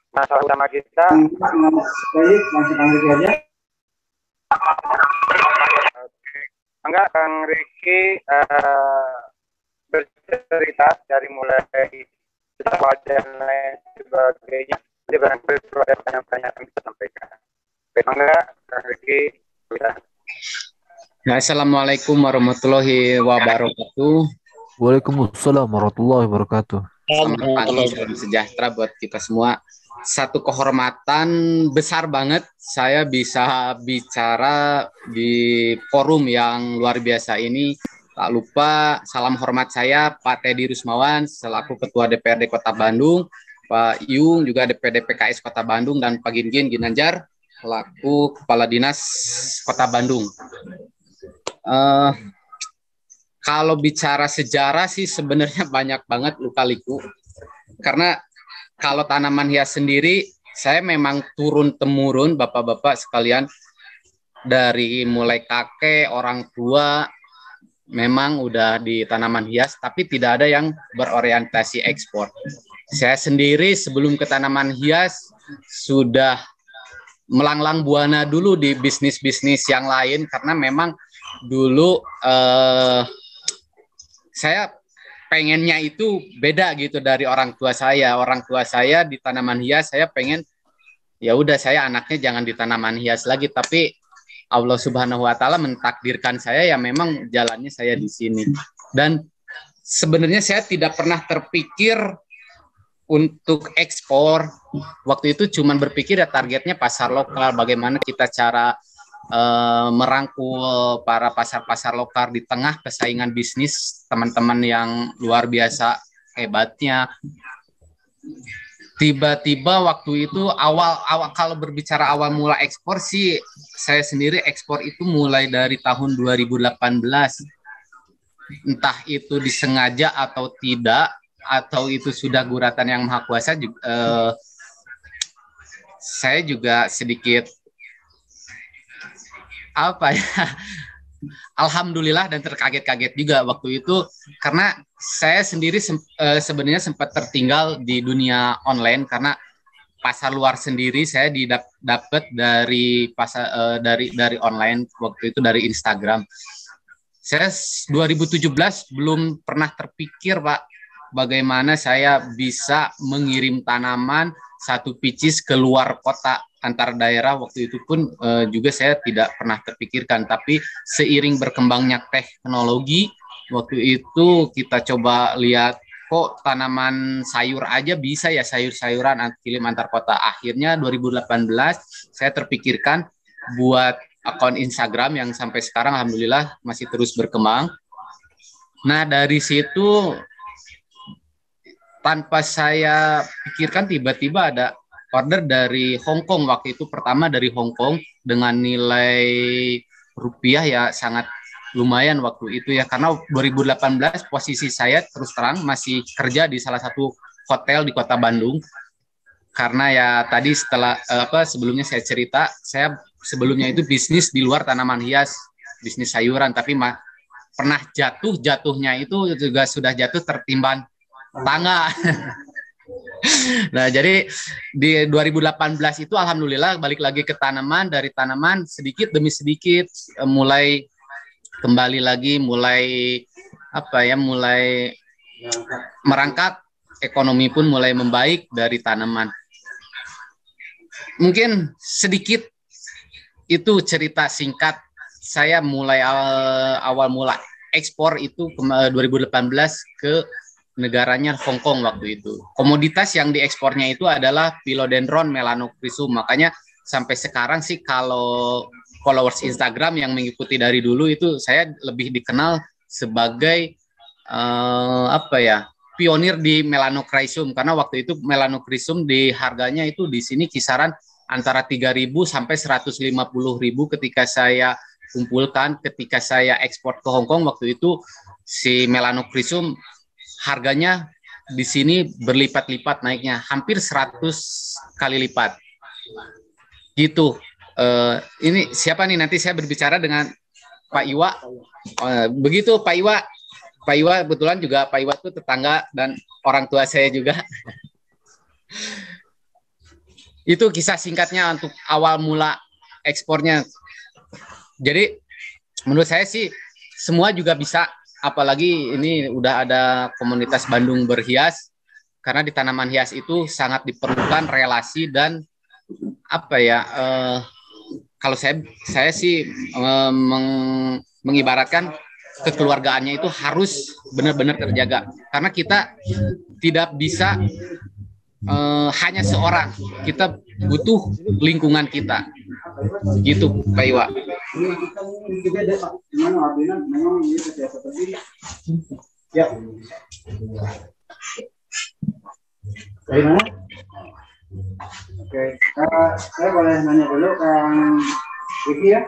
Masalah utama kita Baik, langsung lanjut aja. enggak Kang Riki bercerita dari mulai awal dan lain sebagainya. Jadi barangkali perlu ada pertanyaan yang bisa sampaikan. Enggak Kang Riki bisa. Assalamualaikum warahmatullahi wabarakatuh. Waalaikumsalam warahmatullahi wabarakatuh. Selamat pagi, salam sejahtera buat kita semua. Satu kehormatan besar banget saya bisa bicara di forum yang luar biasa ini. Tak lupa salam hormat saya Pak Teddy Rusmawan selaku Ketua DPRD Kota Bandung, Pak Yung juga DPD PKS Kota Bandung, dan Pak Gingin Ginanjar selaku Kepala Dinas Kota Bandung. Kalau bicara sejarah sih sebenarnya banyak banget luka-liku. Karena kalau tanaman hias sendiri, saya memang turun-temurun Bapak-Bapak sekalian. Dari mulai kakek, orang tua, memang udah di tanaman hias, tapi tidak ada yang berorientasi ekspor. Saya sendiri sebelum ke tanaman hias, sudah melanglang buana dulu di bisnis-bisnis yang lain, karena memang dulu saya pengennya itu beda gitu dari orang tua saya. Orang tua saya di tanaman hias, saya pengen ya udah saya anaknya jangan di tanaman hias lagi, tapi Allah Subhanahu wa taala mentakdirkan saya ya memang jalannya saya di sini. Dan sebenarnya saya tidak pernah terpikir untuk ekspor. Waktu itu cuma berpikir ya targetnya pasar lokal, bagaimana kita cara merangkul para pasar-pasar lokal di tengah persaingan bisnis teman-teman yang luar biasa hebatnya. Tiba-tiba waktu itu awal kalau berbicara awal mula ekspor sih, saya sendiri ekspor itu mulai dari tahun 2018. Entah itu disengaja atau tidak, atau itu sudah guratan yang maha kuasa, saya juga sedikit apa ya, alhamdulillah dan terkaget-kaget juga waktu itu, karena saya sendiri sebenarnya sempat tertinggal di dunia online, karena pasar luar sendiri saya dapat dari pasar dari online waktu itu, dari Instagram. Saya 2017 belum pernah terpikir Pak bagaimana saya bisa mengirim tanaman satu pieces ke luar kota antar daerah. Waktu itu pun juga saya tidak pernah terpikirkan, tapi seiring berkembangnya teknologi, waktu itu kita coba lihat kok tanaman sayur aja bisa ya, sayur-sayuran kirim antar kota. Akhirnya 2018 saya terpikirkan buat akun Instagram yang sampai sekarang alhamdulillah masih terus berkembang. Nah dari situ tanpa saya pikirkan tiba-tiba ada order dari Hong Kong. Waktu itu pertama dari Hong Kong dengan nilai rupiah ya sangat lumayan waktu itu ya, karena 2018 posisi saya terus terang masih kerja di salah satu hotel di Kota Bandung. Karena ya tadi setelah sebelumnya saya cerita, saya sebelumnya itu bisnis di luar tanaman hias, bisnis sayuran, tapi pernah jatuhnya itu juga sudah jatuh tertimban tangga. Nah, jadi di 2018 itu alhamdulillah balik lagi ke tanaman, dari tanaman sedikit demi sedikit mulai kembali lagi, mulai merangkak, ekonomi pun mulai membaik dari tanaman. Mungkin sedikit itu cerita singkat saya mulai awal mula ekspor itu 2018 ke negaranya Hong Kong waktu itu. Komoditas yang diekspornya itu adalah Philodendron melanocrysum. Makanya sampai sekarang sih kalau followers Instagram yang mengikuti dari dulu itu saya lebih dikenal sebagai pionir di melanocrysum, karena waktu itu melanocrysum di harganya itu di sini kisaran antara 3.000 sampai 150.000 ketika saya kumpulkan, ketika saya ekspor ke Hong Kong waktu itu si melanocrysum harganya di sini berlipat-lipat naiknya, hampir 100 kali lipat. Gitu. Ini siapa nih, nanti saya berbicara dengan Pak Iwa. Begitu Pak Iwa. Pak Iwa kebetulan juga Pak Iwa itu tetangga dan orang tua saya juga. Itu kisah singkatnya untuk awal mula ekspornya. Jadi menurut saya sih semua juga bisa, apalagi ini udah ada komunitas Bandung Berhias, karena di tanaman hias itu sangat diperlukan relasi dan apa ya, kalau saya sih mengibaratkan kekeluargaannya itu harus benar-benar terjaga, karena kita tidak bisa hanya seorang, kita butuh lingkungan kita, gitu Pak Iwa. Ya. Dari mana? Oke, saya boleh nanya dulu Kang Vicky ya.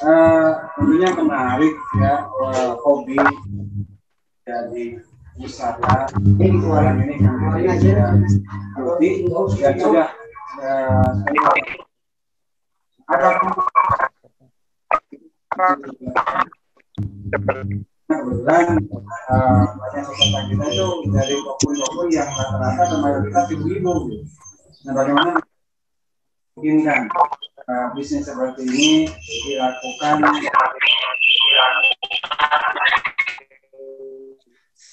Tentunya menarik ya, hobi dari wisata ini keluaran ini kan hobi dan sudah ada kebetulan banyak peserta kita itu dari toko-toko yang rata-rata mayoritas ibu-ibu. Nah, bagaimana mungkin kan bisnis seperti ini dilakukan?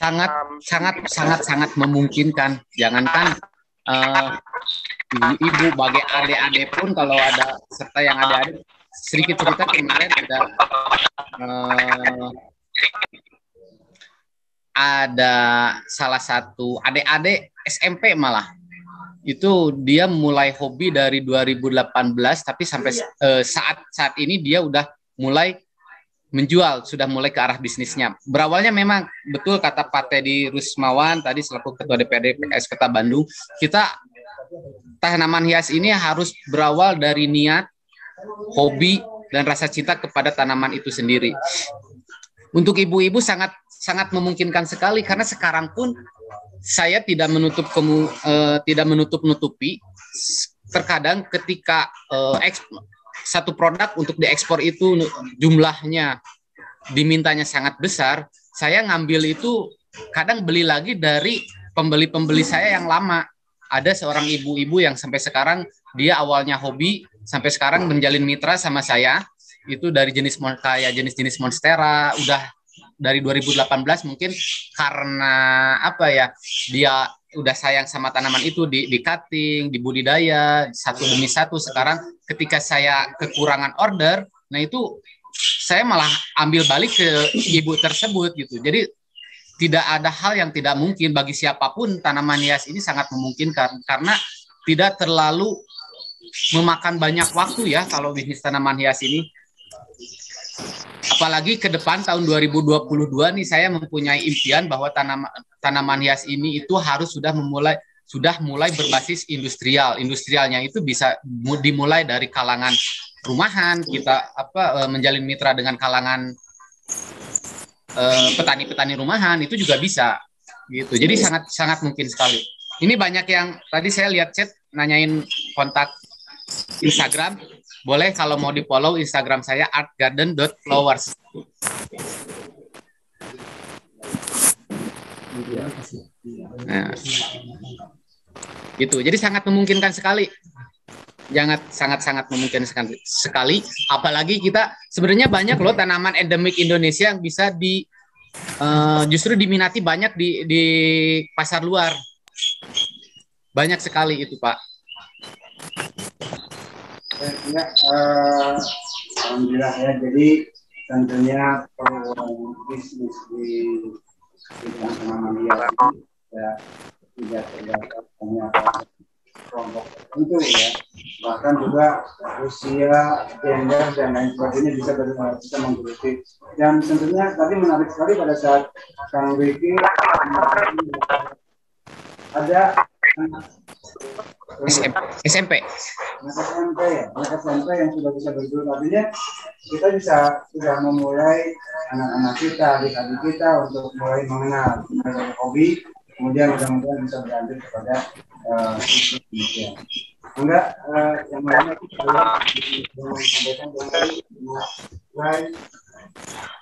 Sangat memungkinkan. Jangankan ibu-ibu, bagi adik-adik pun, kalau ada serta yang adik-adik, sedikit cerita kemarin ada salah satu adik-adik SMP malah, itu dia mulai hobi dari 2018, tapi sampai saat ini dia udah mulai menjual, sudah mulai ke arah bisnisnya. Berawalnya memang betul kata Pak Teddy Rusmawan tadi selaku Ketua DPRD PKS Kota Bandung, kita tanaman hias ini harus berawal dari niat, hobi, dan rasa cinta kepada tanaman itu sendiri. Untuk ibu-ibu sangat memungkinkan sekali, karena sekarang pun saya tidak menutup-nutupi, terkadang ketika satu produk untuk diekspor itu jumlahnya dimintanya sangat besar, saya ngambil itu kadang beli lagi dari pembeli-pembeli saya yang lama. Ada seorang ibu-ibu yang sampai sekarang dia awalnya hobi, sampai sekarang menjalin mitra sama saya, itu dari jenis-jenis monstera, udah dari 2018 mungkin karena apa ya, dia udah sayang sama tanaman itu, di cutting, dibudidaya satu demi satu. Sekarang ketika saya kekurangan order, nah itu saya malah ambil balik ke ibu tersebut gitu. Jadi tidak ada hal yang tidak mungkin bagi siapapun. Tanaman hias ini sangat memungkinkan karena tidak terlalu memakan banyak waktu ya kalau bisnis tanaman hias ini. Apalagi ke depan tahun 2022 nih, saya mempunyai impian bahwa tanaman hias ini itu harus sudah mulai berbasis industrial. Industrialnya itu bisa dimulai dari kalangan rumahan, kita menjalin mitra dengan kalangan petani-petani rumahan, itu juga bisa gitu. Jadi sangat mungkin sekali. Ini banyak yang tadi saya lihat chat nanyain kontak Instagram. Boleh kalau mau di follow Instagram saya artgarden.flowers. Nah, gitu. Jadi sangat memungkinkan sekali. Sangat memungkinkan sekali. Apalagi kita sebenarnya banyak loh tanaman endemik Indonesia yang bisa justru diminati banyak di pasar luar. Banyak sekali itu, Pak. Ya, alhamdulillah ya. Jadi tentunya bisnis di bidang tanaman hias ya tidak terdapat hanya kelompok tertentu ya, bahkan juga usia, gender dan lain sebagainya bisa menggeluti. Dan tentunya tadi menarik sekali pada saat Kang Vicky ada SMP yang sudah bisa bergelut. Artinya kita sudah memulai anak-anak kita, adik-adik kita untuk mulai mengenal hobi, kemudian mudah-mudahan bisa berlanjut kepada bisnis. Enggak, yang mana kita sampaikan dari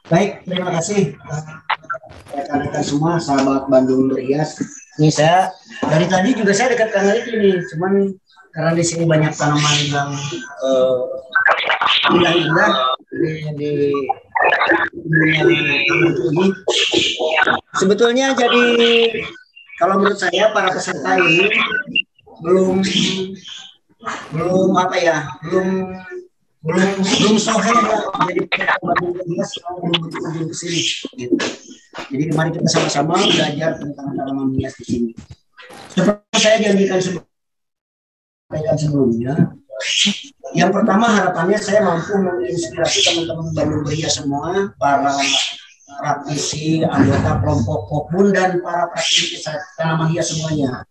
Baik, terima kasih rekan-rekan semua, sahabat Bandung Berhias. Ini saya dari tadi juga saya dekat Kang Riki nih, cuman karena di sini banyak tanaman yang indah-indah di dunia ini. Sebetulnya jadi kalau menurut saya para peserta ini belum apa ya, belum sohe ya menjadi Bandung Berhias kalau belum berkunjung ke sini gitu. Jadi mari kita sama-sama belajar tentang tanaman hias di sini. Seperti saya janjikan sebelumnya, yang pertama harapannya saya mampu menginspirasi teman-teman Bandung Berhias semua, para praktisi, anggota kelompok Kokbun, dan para praktisi tanaman hias semuanya.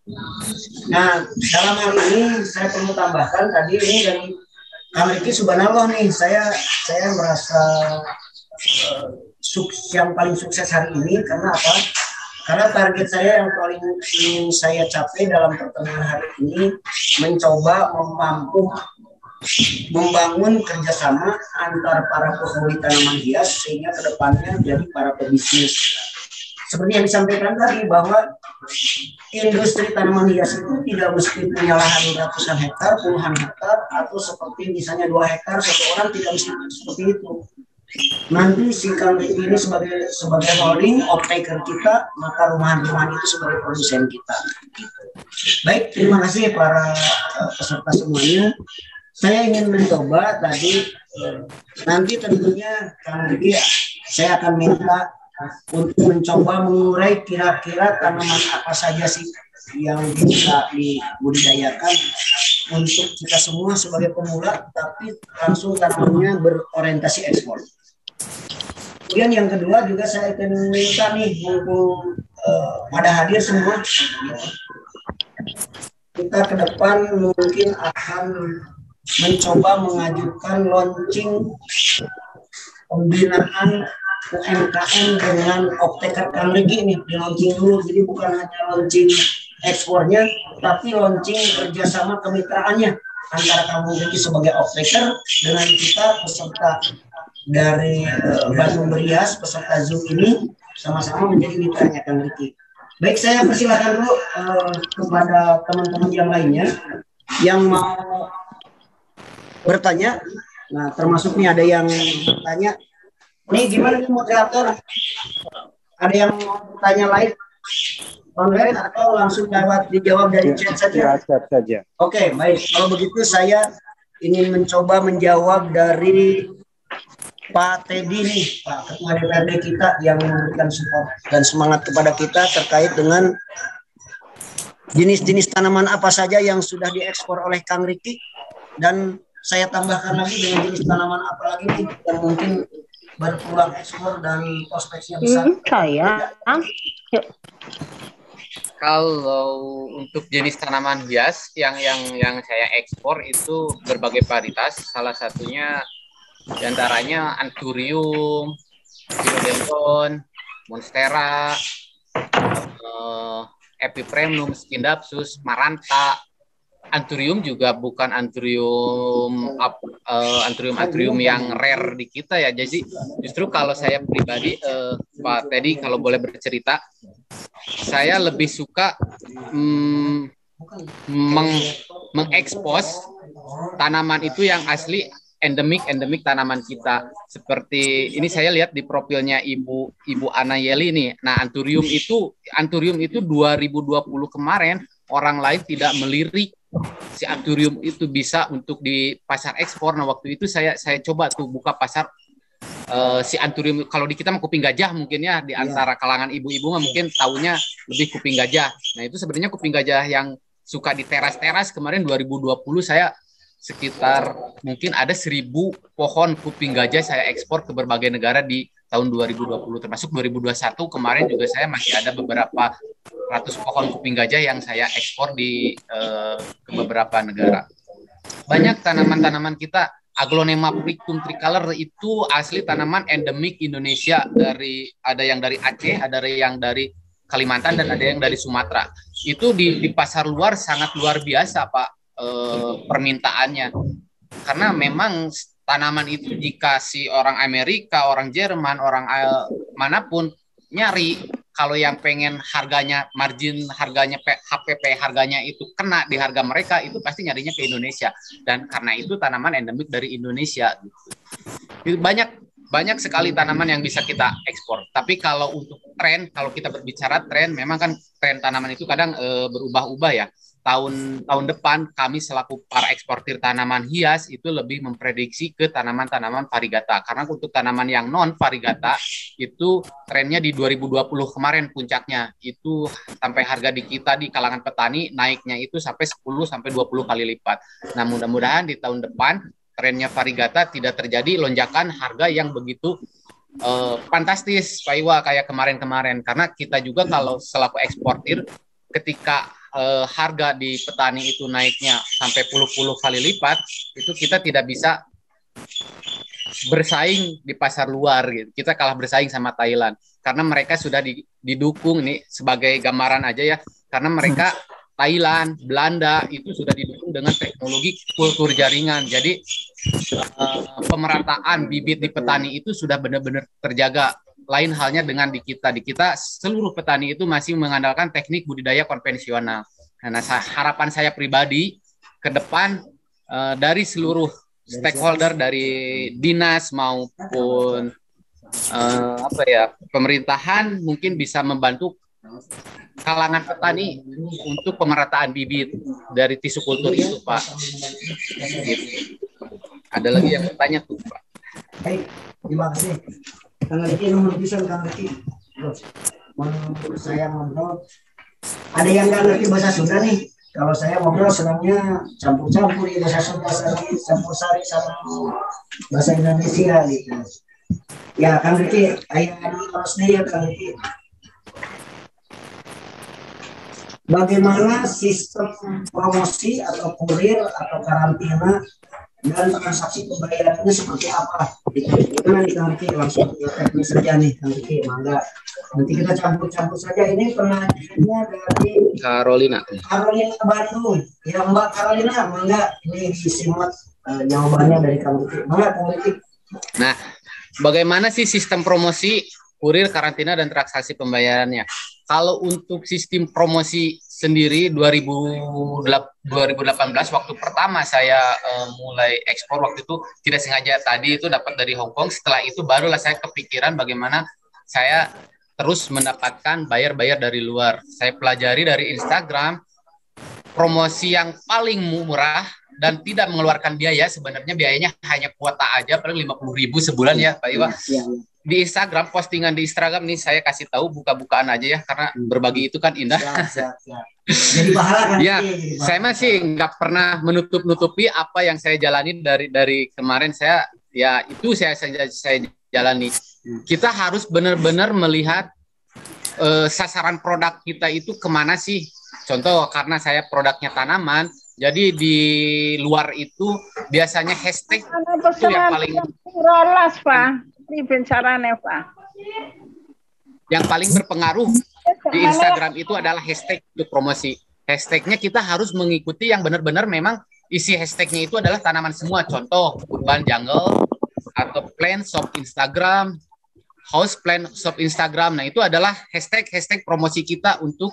Nah, dalam hal ini saya perlu tambahkan tadi ini dari Kang Riki Subhanallah nih, saya merasa yang paling sukses hari ini karena apa? Karena target saya yang paling ingin saya capai dalam pertemuan hari ini mencoba mampu membangun kerjasama antar para pehobi tanaman hias sehingga kedepannya jadi para pebisnis. Seperti yang disampaikan tadi bahwa industri tanaman hias itu tidak mesti punya lahan ratusan hektar, puluhan hektar, atau seperti misalnya 2 hektar satu orang, tidak mesti seperti itu. Nanti si Kang Riki ini sebagai holding off-taker kita, maka rumahan-rumahan itu sebagai produsen kita. Baik, terima kasih para peserta semuanya. Saya ingin mencoba tadi, nanti tentunya Kang Riki saya akan minta untuk mencoba mengurai kira-kira tanaman apa saja sih yang bisa dibudidayakan untuk kita semua sebagai pemula, tapi langsung tanamannya berorientasi ekspor. Kemudian yang kedua juga saya akan minta nih mumpung pada hadir semua, kita ke depan mungkin akan mencoba mengajukan launching pembinaan UMKM dengan off-taker Kang Riki nih, di launching dulu. Jadi bukan hanya launching ekspornya, tapi launching kerjasama kemitraannya antara Kang Riki sebagai off-taker dengan kita peserta dari Bandung Berhias, peserta Zoom ini sama-sama menjadi mitranya Kang Riki. Baik, saya persilakan dulu kepada teman-teman yang lainnya yang mau bertanya. Nah, termasuk nih ada yang bertanya. Nih gimana nih moderator? Ada yang mau bertanya live online atau langsung dijawab dari chat saja? Chat saja. Oke, baik. Kalau begitu saya ingin mencoba menjawab dari Pak Teddy nih, Pak Ketua DPRD kita yang memberikan support dan semangat kepada kita terkait dengan jenis-jenis tanaman apa saja yang sudah diekspor oleh Kang Riki, dan saya tambahkan lagi dengan jenis tanaman apa lagi nih yang mungkin berpeluang ekspor dan prospeknya besar. Kalau untuk jenis tanaman hias yang saya ekspor itu berbagai varietas, salah satunya diantaranya Anthurium, Philodendron, Monstera, Epipremnum, Scindapsus, Maranta. Anthurium juga bukan anthurium yang rare di kita ya. Jadi justru kalau saya pribadi, Pak Teddy, kalau boleh bercerita, saya lebih suka mengekspos tanaman itu yang asli endemik tanaman kita. Seperti ini saya lihat di profilnya Ibu Ana Yeli nih. Nah, Anthurium itu 2020 kemarin orang lain tidak melirik si Anthurium itu bisa untuk di pasar ekspor. Nah, waktu itu saya coba tuh buka pasar si Anthurium. Kalau di kita mah kuping gajah mungkin ya, di antara kalangan ibu-ibu mah mungkin taunya lebih kuping gajah. Nah, itu sebenarnya kuping gajah yang suka di teras-teras. Kemarin 2020 saya sekitar mungkin ada 1.000 pohon kuping gajah saya ekspor ke berbagai negara di tahun 2020, termasuk 2021 kemarin juga saya masih ada beberapa ratus pohon kuping gajah yang saya ekspor ke beberapa negara. Banyak tanaman-tanaman kita, Aglonema plicum tricolor itu asli tanaman endemik Indonesia, ada yang dari Aceh, ada yang dari Kalimantan, dan ada yang dari Sumatera. Itu di pasar luar sangat luar biasa, Pak, permintaannya. Karena memang tanaman itu jika si orang Amerika, orang Jerman, orang manapun nyari, kalau yang pengen harganya, margin harganya, HPP harganya itu kena di harga mereka, itu pasti nyarinya ke Indonesia. Dan karena itu tanaman endemik dari Indonesia. Gitu. Banyak sekali tanaman yang bisa kita ekspor. Tapi kalau untuk tren, kalau kita berbicara tren, memang kan tren tanaman itu kadang berubah-ubah ya. Tahun depan kami selaku para eksportir tanaman hias itu lebih memprediksi ke tanaman-tanaman varigata. Karena untuk tanaman yang non varigata itu trennya di 2020 kemarin puncaknya. Itu sampai harga di kita di kalangan petani naiknya itu sampai 10 sampai 20 kali lipat. Nah, mudah-mudahan di tahun depan trennya varigata tidak terjadi lonjakan harga yang begitu fantastis Pak Iwa kayak kemarin-kemarin. Karena kita juga kalau selaku eksportir ketika harga di petani itu naiknya sampai puluh-puluh kali lipat, itu kita tidak bisa bersaing di pasar luar gitu. Kita kalah bersaing sama Thailand karena mereka sudah didukung nih sebagai gambaran aja ya, karena mereka Thailand, Belanda itu sudah didukung dengan teknologi kultur jaringan. Jadi pemerataan bibit di petani itu sudah benar-benar terjaga. Lain halnya dengan di kita. Di kita seluruh petani itu masih mengandalkan teknik budidaya konvensional. Nah, harapan saya pribadi ke depan dari seluruh stakeholder dari dinas maupun pemerintahan mungkin bisa membantu kalangan petani untuk pemerataan bibit dari tisu kultur itu, Pak. Gitu. Ada lagi yang bertanya tuh, Pak. Baik, terima kasih. Kang Riki nomor bisa Kang Riki. Menurut saya ngobrol, ada yang nggak ngerti bahasa Sunda nih. Kalau saya ngobrol senangnya campur-campur bahasa Sunda, campur sari sama bahasa Indonesia gitu. Ya Kang Riki, ayah terus nih ya Kang Riki. Bagaimana sistem promosi atau kurir atau karantina dan transaksi pembayarannya seperti apa? Gimana nih Kang Riki? Langsung ke teknis saja nih Kang Riki, mangga. Nanti kita campur-campur saja. Ini penanyanya dari Carolina Bandung. Ya Mbak Carolina, mangga ini disimak jawabannya dari Kang Riki. Mangga Kang Riki. Nah, bagaimana sih sistem promosi, kurir, karantina dan transaksi pembayarannya? Kalau untuk sistem promosi sendiri 2018 waktu pertama saya mulai ekspor, waktu itu tidak sengaja tadi itu dapat dari Hong Kong. Setelah itu barulah saya kepikiran bagaimana saya terus mendapatkan bayar-bayar dari luar. Saya pelajari dari Instagram promosi yang paling murah dan tidak mengeluarkan biaya. Sebenarnya biayanya hanya kuota aja paling 50.000 sebulan ya Pak Iwa. Di Instagram, postingan di Instagram nih saya kasih tahu buka-bukaan aja ya, karena berbagi itu kan indah. Jadi pahala kan? Ya, saya masih nggak pernah menutup-nutupi apa yang saya jalani dari kemarin. Saya jalani. Kita harus benar-benar melihat sasaran produk kita itu kemana sih. Contoh, karena saya produknya tanaman, jadi di luar itu biasanya hashtag itu yang paling yang paling berpengaruh di Instagram itu adalah hashtag untuk promosi. Hashtagnya kita harus mengikuti yang benar-benar memang isi hashtagnya itu adalah tanaman semua. Contoh, urban jungle atau plant shop Instagram, house plant shop Instagram. Nah, itu adalah hashtag promosi kita untuk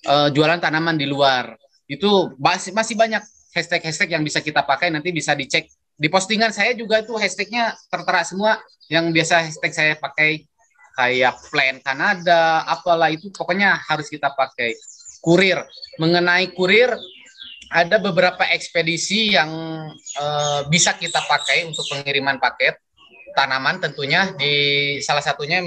jualan tanaman di luar. Itu masih banyak hashtag yang bisa kita pakai, nanti bisa dicek. Di postingan saya juga tuh hashtagnya tertera semua. Yang biasa hashtag saya pakai kayak plant Kanada, apalah itu pokoknya harus kita pakai. Kurir, mengenai kurir ada beberapa ekspedisi yang bisa kita pakai untuk pengiriman paket tanaman, tentunya di salah satunya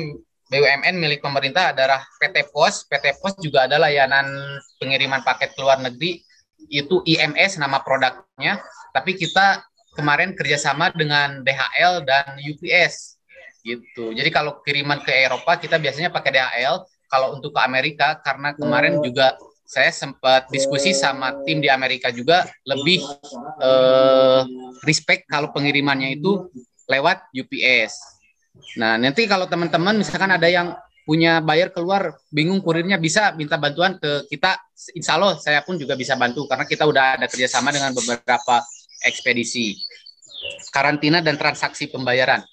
BUMN milik pemerintah adalah PT Pos. PT Pos juga ada layanan pengiriman paket ke luar negeri, itu IMS nama produknya, tapi kita kemarin kerjasama dengan DHL dan UPS gitu. Jadi kalau kiriman ke Eropa kita biasanya pakai DHL. Kalau untuk ke Amerika, karena kemarin juga saya sempat diskusi sama tim di Amerika juga, lebih respect kalau pengirimannya itu lewat UPS. Nah, nanti kalau teman-teman misalkan ada yang punya buyer keluar bingung kurirnya, bisa minta bantuan ke kita. Insya Allah saya pun juga bisa bantu karena kita udah ada kerjasama dengan beberapa ekspedisi. karantina dan transaksi pembayaran.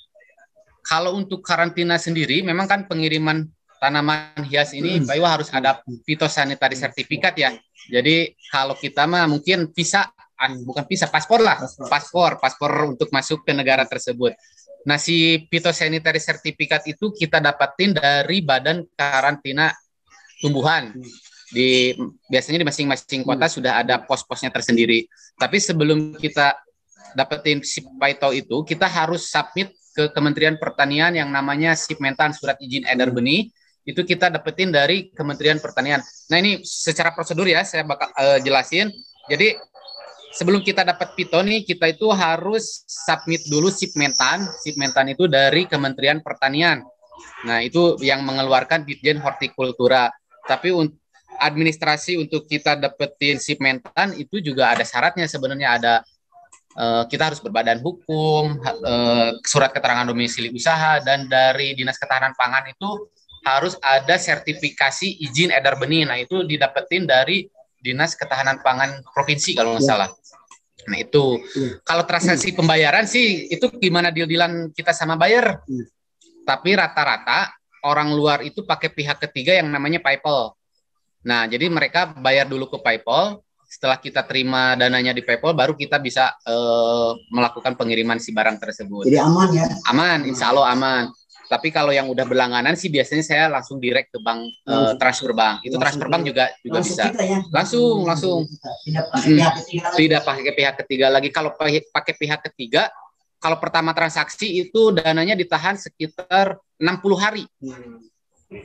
Kalau untuk karantina sendiri, memang kan pengiriman tanaman hias ini, Pak Iwa harus ada fitosanitary sertifikat ya. Jadi kalau kita mah mungkin bukan visa, paspor lah, paspor untuk masuk ke negara tersebut. Nah, si fitosanitary sertifikat itu kita dapatin dari Badan Karantina Tumbuhan. Biasanya di masing-masing kota sudah ada pos-posnya tersendiri. Tapi sebelum kita dapetin si Paito itu, kita harus submit ke Kementerian Pertanian yang namanya Sipmentan, surat izin edar benih. Itu kita dapetin dari Kementerian Pertanian. Nah, ini secara prosedur ya, saya bakal jelasin. Jadi sebelum kita dapat pito nih, kita itu harus submit dulu Sipmentan. Sipmentan itu dari Kementerian Pertanian. Nah, itu yang mengeluarkan Ditjen Hortikultura. Tapi administrasi untuk kita dapetin Sipmentan itu juga ada syaratnya sebenarnya. Ada kita harus berbadan hukum, surat keterangan domisili usaha, dan dari Dinas Ketahanan Pangan itu harus ada sertifikasi izin edar benih. Nah, itu didapetin dari Dinas Ketahanan Pangan Provinsi kalau nggak salah. Nah, itu kalau transaksi pembayaran sih itu gimana deal-dealan kita sama buyer. Tapi rata-rata orang luar itu pakai pihak ketiga yang namanya PayPal. Nah, jadi mereka bayar dulu ke PayPal. Setelah kita terima dananya di PayPal, baru kita bisa melakukan pengiriman si barang tersebut. Jadi aman ya? Aman, insya Allah aman. Tapi kalau yang udah berlangganan sih biasanya saya langsung direct ke bank, transfer bank. Itu transfer bank juga bisa. Ya? Langsung. Tidak pakai pihak ketiga lagi. Kalau pakai pihak ketiga, kalau pertama transaksi itu dananya ditahan sekitar 60 hari.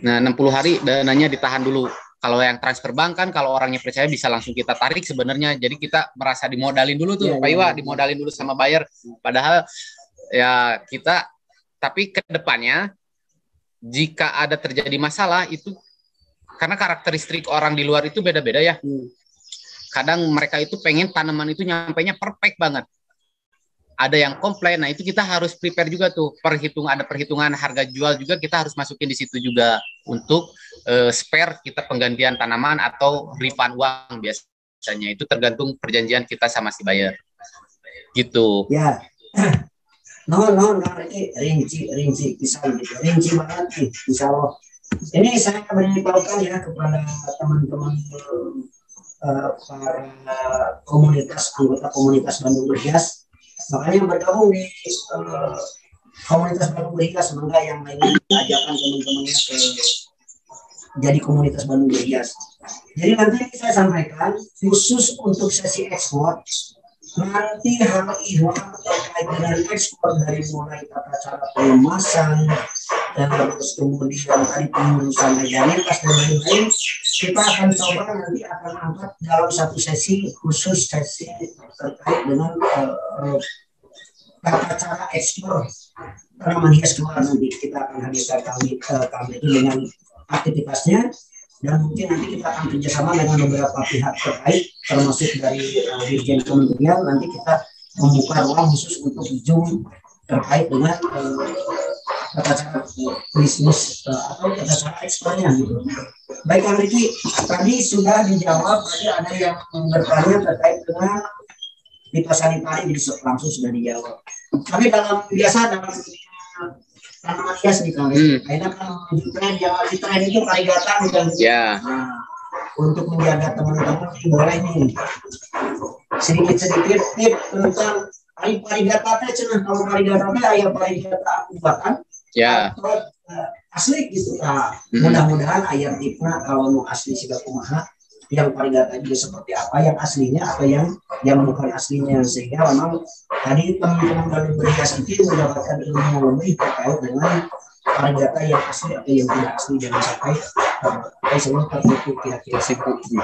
Nah, 60 hari dananya ditahan dulu. Kalau yang transfer bank kan kalau orangnya percaya bisa langsung kita tarik sebenarnya. Jadi kita merasa dimodalin dulu tuh, Pak Iwa, dimodalin dulu sama buyer. Padahal ya kita, tapi ke depannya jika ada terjadi masalah itu karena karakteristik orang di luar itu beda-beda ya. Kadang mereka itu pengen tanaman itu nyampainya perfect banget. Ada yang komplain, nah itu kita harus prepare juga tuh, ada perhitungan harga jual juga kita harus masukin di situ juga untuk spare kita penggantian tanaman atau refund uang biasanya. Itu tergantung perjanjian kita sama si buyer. Gitu. Ya. Rinci pisang gitu. Rinci banget nih, insya Allah. Ini saya beritahukan ya kepada teman-teman para anggota komunitas Bandung Berhias. Makanya bergabung di komunitas Bandung Berhias, semoga yang lainnya ajakan teman-temannya ke jadi komunitas Bandung Berhias. Jadi nanti saya sampaikan khusus untuk sesi ekspor, nanti hal ihwal terkait dengan ekspor dari mulai tata cara pengemasan, dan terus kemudian tadi pengurusan legalitas dan lain-lain, kita akan coba nanti akan angkat dalam satu sesi khusus, sesi terkait dengan tata cara ekspor tanaman hias keluar. Nanti kita akan hadirkan kami itu dengan aktivitasnya, dan mungkin nanti kita akan kerjasama dengan beberapa pihak terkait termasuk dari Dirjen Kementerian. Nanti kita membuka ruang khusus untuk Zoom terkait dengan tata cara bisnis atau tata cara ekspornya gitu. Baik, Kang Riki, tadi sudah dijawab. Tadi ada yang bertanya terkait dengan fitosanitary, jadi langsung sudah dijawab. Tapi dalam tanaman hias nih Kang, akhirnya kan tren yang lagi tren itu varigata dan nah, untuk menjaga teman-teman boleh nih sedikit tip tentang varigata teh. Kalau varigata teh aya varigata akubatan atau asli gitu. Nah, mudah-mudahan aya tipna kalau mau asli siga kumaha, yang varigata juga seperti apa, yang aslinya atau yang bukan aslinya, sehingga memang tadi teman-teman Bandung Berhias itu mendapatkan ilmu lebih terkait dengan varigata yang asli atau yang tidak asli, jangan sampai semua tertutup kira-kira seperti itu.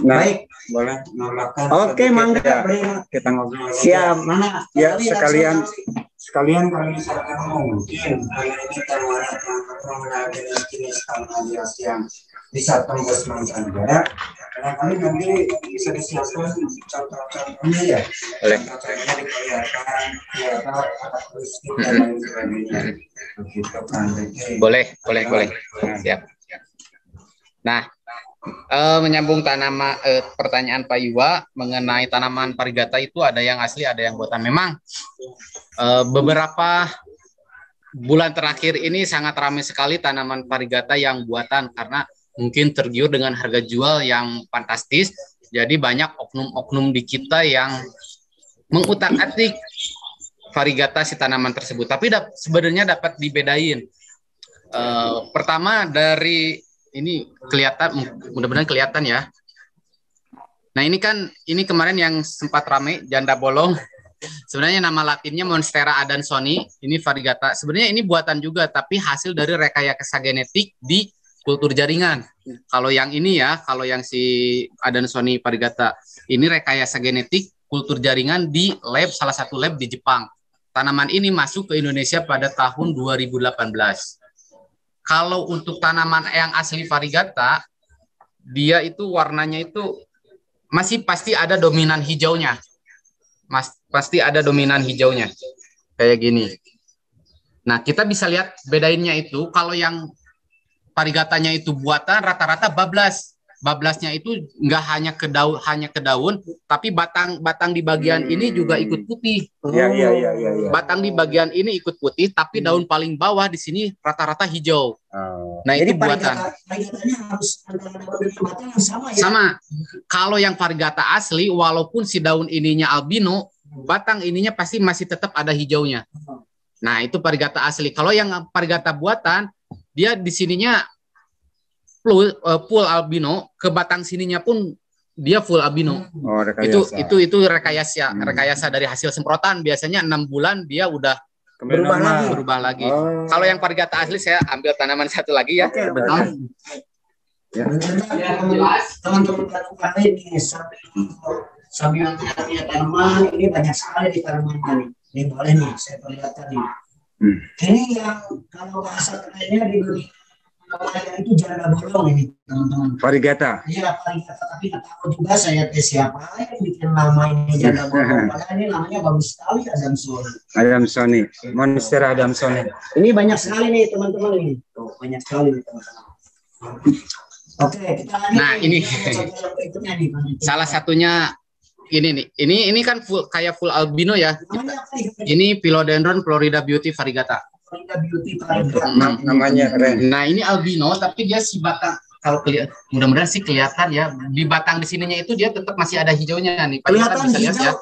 Baik, boleh namakan. Oke, mangga kita ngobrol. Siap, mana? Ya, sekalian kami misalkan mungkin ini terwarna jenis tanaman hias yang bisa tembus mancanegara. Barangkali nanti bisa disiapkan contoh-contohnya ya. Boleh. Contohnya diperlihatkan karakteristik dan lain sebagainya. Begitu kan. Boleh. Siap. Nah, Menyambung pertanyaan Pak Iwa mengenai tanaman varigata itu ada yang asli, ada yang buatan. Memang beberapa bulan terakhir ini sangat ramai sekali tanaman varigata yang buatan karena mungkin tergiur dengan harga jual yang fantastis. Jadi banyak oknum-oknum di kita yang mengutak-atik varigata si tanaman tersebut. Tapi sebenarnya dapat dibedain. Pertama dari ini kelihatan, mudah-mudahan kelihatan ya. Nah ini kemarin yang sempat rame janda bolong. Sebenarnya nama latinnya Monstera adansoni. Ini varigata. Sebenarnya ini buatan juga, tapi hasil dari rekayasa genetik di kultur jaringan. Kalau yang ini ya, kalau yang si adansoni varigata, ini rekayasa genetik kultur jaringan di lab, salah satu lab di Jepang. Tanaman ini masuk ke Indonesia pada tahun 2018. Kalau untuk tanaman yang asli varigata, dia itu warnanya itu masih pasti ada dominan hijaunya. Pasti ada dominan hijaunya. Kayak gini. Nah, kita bisa lihat bedainnya itu, kalau yang varigatanya itu buatan rata-rata bablas. Bablasnya itu nggak hanya ke daun, tapi batang di bagian ini juga ikut putih. Iya. Batang di bagian ini ikut putih, tapi daun paling bawah di sini rata-rata hijau. Nah, Jadi itu buatan. varigatanya harus antara daun dan batang yang sama ya. Sama. Kalau yang varigata asli, walaupun si daun ininya albino, batang ininya pasti masih tetap ada hijaunya. Nah, itu varigata asli. Kalau yang varigata buatan, dia di sininya full albino, ke batang sininya pun dia full albino. Oh, rekayasa. Itu rekayasa dari hasil semprotan. Biasanya 6 bulan dia udah berubah lagi. Oh. Kalau yang varigata asli, saya ambil tanaman satu lagi ya. Betul. Ya. Teman-teman lain nih, sambil punya tanaman ini banyak sekali di tanamannya nih. Ini boleh nih, saya perlihatkan nih. Ini yang kalau bahasa kerennya di dunia namanya itu janda bolong ini teman-teman. Varigata. Iya varigata, tapi nggak tahu juga saya siapa yang bikin nama ini janda bolong. Padahal ini namanya bagus sekali Adansoni. Monstera adansoni. Ini banyak sekali nih teman-teman ini. Tuh, banyak sekali nih teman-teman. Oke, kita lanjut. Nah, ini yang berikutnya nih. salah satunya ini nih. Ini kan kayak full albino ya. Namanya apa nih? Ini Philodendron Florida Beauty varigata. Florida Beauty varigata. Namanya keren. Nah, ini albino tapi dia si batang, kalau kelihatan, mudah-mudahan sih kelihatan ya, di batang di sininya itu dia tetap masih ada hijaunya nih. Pak, kita bisa lihat ya.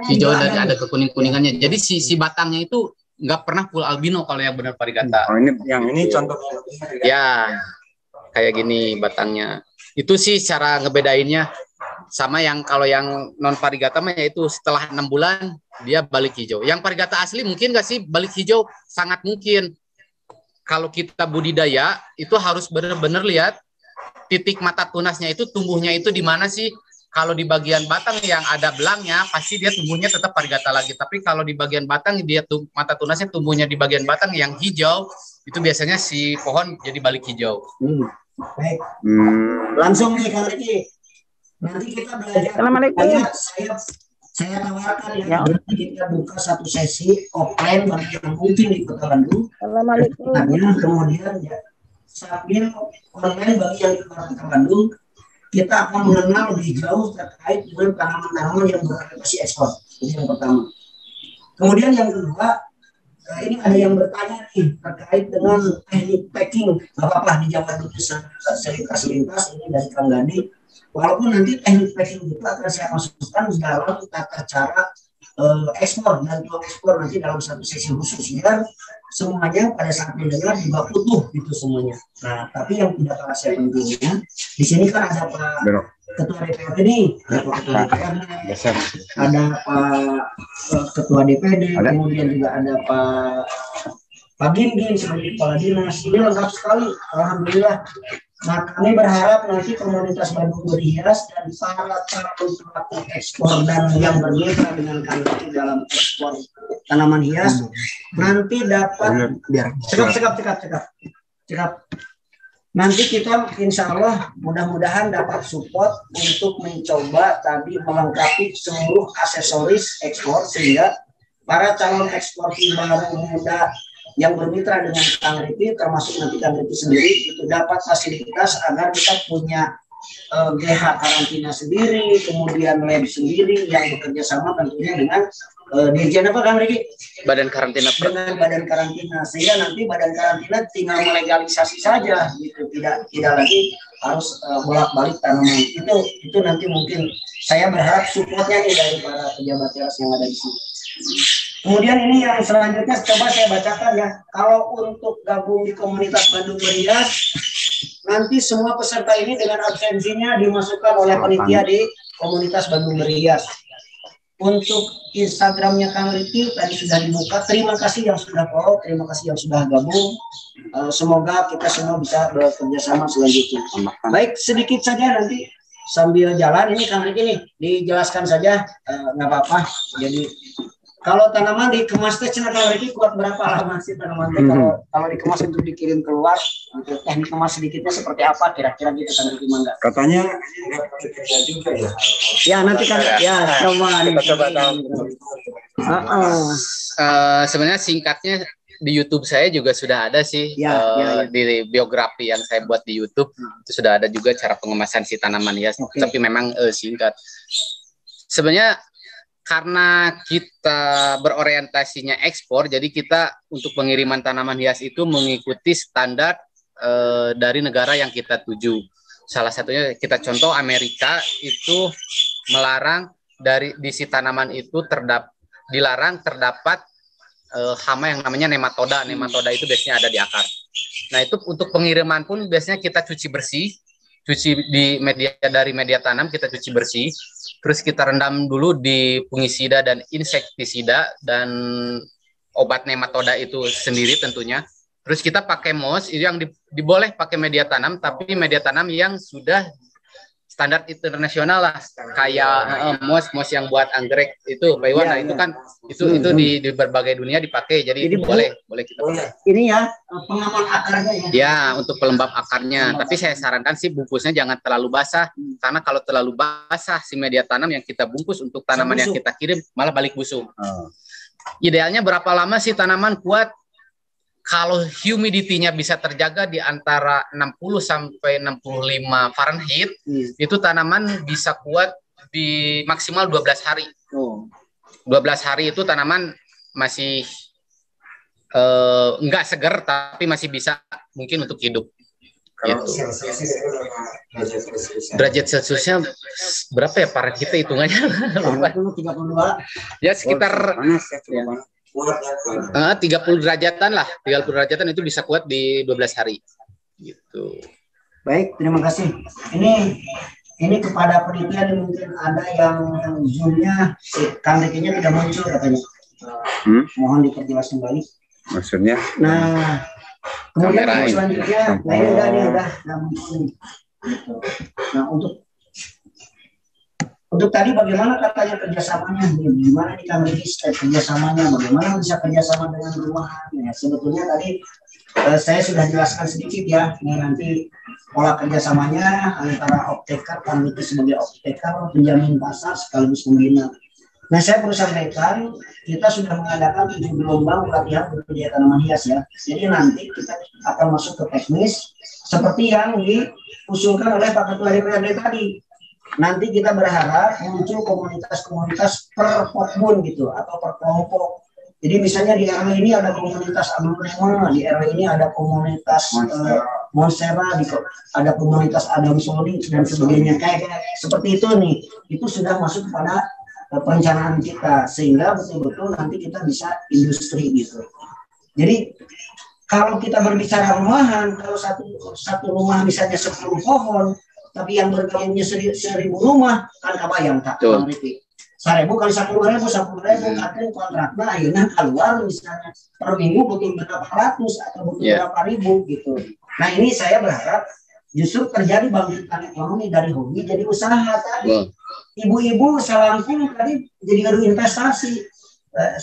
Hijau dan ada kekuning-kuningannya. Jadi si batangnya itu nggak pernah full albino kalau yang benar varigata. Oh, ini contoh. Ya, kayak gini batangnya. Itu sih cara ngebedainnya. Sama yang kalau yang non varigata mah yaitu setelah 6 bulan dia balik hijau. Yang varigata asli mungkin nggak sih balik hijau? Sangat mungkin. Kalau kita budidaya itu harus benar-benar lihat titik mata tunasnya itu tumbuhnya itu di mana sih. Kalau di bagian batang yang ada belangnya pasti dia tumbuhnya tetap varigata lagi. Tapi kalau di bagian batang dia mata tunasnya tumbuhnya di bagian batang yang hijau, itu biasanya si pohon jadi balik hijau. Baik. Langsung nih Kang Riki. Nanti kita belajar. Assalamualaikum. Saya tawarkan ya, nanti kita buka satu sesi offline bagi yang mungkin di Kota Bandung. Assalamualaikum. Kemudian ya, sambil online bagi yang di Kota Bandung, kita akan mengenal lebih jauh terkait dengan tanaman-tanaman yang berorientasi ekspor. Ini yang pertama. Kemudian yang kedua, ini ada yang bertanya nih terkait dengan teknik packing. Gak apa-apa dijawab dulu selintas ini dari Kang Gadi. Walaupun nanti teknik packing itu akan saya masukkan dalam tata cara ekspor dan tuang ekspor nanti dalam satu sesi khusus biar semuanya pada saat mendengar juga utuh gitu semuanya. Nah, tapi yang tidak kalah pentingnya di sini kan ada Pak Ketua DPRD nih, ada Pak Ketua DPRD, ada Pak Ketua DPD, kemudian juga ada Pak Gingging sebagai kepala dinas. Ini lengkap sekali, alhamdulillah. Nah, kami berharap nanti komunitas Bandung Berhias dan para calon pelaku ekspor dan yang bermitra dengan kami dalam ekspor tanaman hias nanti dapat cekap. Nanti kita insya Allah mudah-mudahan dapat support untuk mencoba tadi melengkapi seluruh aksesoris ekspor sehingga para calon ekspor baru muda yang bermitra dengan Kang Rifi, termasuk nanti Kang Rifi sendiri, itu dapat fasilitas agar kita punya GH karantina sendiri, kemudian lab sendiri yang bekerja sama tentunya dengan Dirjen apa Kang Rifi? Badan karantina. Dengan badan karantina, sehingga nanti badan karantina tinggal melegalisasi saja, gitu, tidak lagi harus bolak-balik tanaman. Itu nanti mungkin saya berharap supportnya nih dari para pejabat teras yang ada di sini. Kemudian ini yang selanjutnya coba saya bacakan ya. Kalau untuk gabung di komunitas Bandung Berias, nanti semua peserta ini dengan absensinya dimasukkan oleh panitia di komunitas Bandung Berias. Untuk Instagramnya Kang Ricky tadi sudah dibuka. Terima kasih yang sudah follow, terima kasih yang sudah gabung. Semoga kita semua bisa bekerja sama selanjutnya. Baik, sedikit saja nanti sambil jalan ini Kang Ricky nih dijelaskan saja, nggak apa-apa. Jadi kalau tanaman dikemas teh Kang Ricky kuat berapa lama sih tanaman teh kalau dikemas untuk dikirim keluar, untuk teknik kemas sedikitnya seperti apa kira-kira gitu Kang Ricky mangga. Katanya kerja juga ya. Ya nanti kan ya coba tahu. Sebenarnya singkatnya di YouTube saya juga sudah ada sih, di biografi yang saya buat di YouTube itu sudah ada juga cara pengemasan si tanaman hias. Tapi memang singkat. Sebenarnya karena kita berorientasinya ekspor, jadi kita untuk pengiriman tanaman hias itu mengikuti standar dari negara yang kita tuju. Salah satunya kita contoh Amerika itu melarang di si tanaman itu dilarang terdapat hama yang namanya nematoda. Nematoda itu biasanya ada di akar. Nah itu untuk pengiriman pun biasanya kita cuci bersih, dari media tanam kita cuci bersih, terus kita rendam dulu di fungisida dan insektisida dan obat nematoda itu sendiri tentunya. Terus kita pakai MOS itu yang diboleh pakai media tanam, tapi media tanam yang sudah standar internasional lah, kayak MOS yang buat anggrek itu Pak Iwan. Nah itu kan itu di berbagai dunia dipakai, jadi itu boleh kita pakai. Ini ya pengaman akarnya ya. Ya untuk pelembab akarnya, tapi saya sarankan sih bungkusnya jangan terlalu basah, karena kalau terlalu basah si media tanam yang kita bungkus untuk tanaman yang kita kirim malah balik busuk. Idealnya berapa lama sih tanaman kuat? Kalau humidity-nya bisa terjaga di antara 60 sampai 65 Fahrenheit, itu tanaman bisa kuat di maksimal 12 hari. 12 hari itu tanaman masih enggak seger, tapi masih bisa mungkin untuk hidup. Gitu. Derajat Celciusnya berapa ya Fahrenheit hitungannya? 32. Ya sekitar 30 derajatan lah, 30 derajatan itu bisa kuat di 12 hari. Gitu. Baik, terima kasih. Ini kepada penitia mungkin ada yang zoomnya Kang Ricky-nya tidak muncul katanya. Mohon diperjelas kembali. Maksudnya? Nah, kemudian selanjutnya, udah muncul. Nah, untuk tadi bagaimana katanya kerjasamanya, gimana nih Kang Ricky kerjasamanya, bagaimana bisa kerjasama dengan rumahan? Ya, sebetulnya tadi saya sudah jelaskan sedikit ya, ini nanti pola kerjasamanya antara optaker, Kang Ricky sebagai optaker, penjamin pasar sekaligus pembina. Nah saya perlu sampaikan, kita sudah mengadakan 7 gelombang pelatihan budidaya tanaman hias ya. Jadi nanti kita akan masuk ke teknis seperti yang diusulkan oleh Pak Ketua DPRD tadi. Nanti kita berharap muncul komunitas-komunitas per pokbun gitu atau per kelompok. Jadi misalnya di RW ini ada komunitas Aglonema, di RW ini ada komunitas Monstera, ada komunitas Adam Soli dan sebagainya. Kayak seperti itu nih. Itu sudah masuk pada perencanaan kita sehingga betul-betul nanti kita bisa industri gitu. Jadi kalau kita berbicara rumahan, kalau satu rumah misalnya 10 pohon, tapi yang bergabungnya 1000 rumah, kan kebayang tak? 1.000 kali 10.000, 10.000 katanya kontraknya akhirnya keluar misalnya per minggu butuh berapa ratus atau butuh berapa ribu gitu. Nah ini saya berharap justru terjadi bangkitan ekonomi dari hobi jadi usaha tadi. Ibu-ibu selangkung tadi jadi gaduh investasi.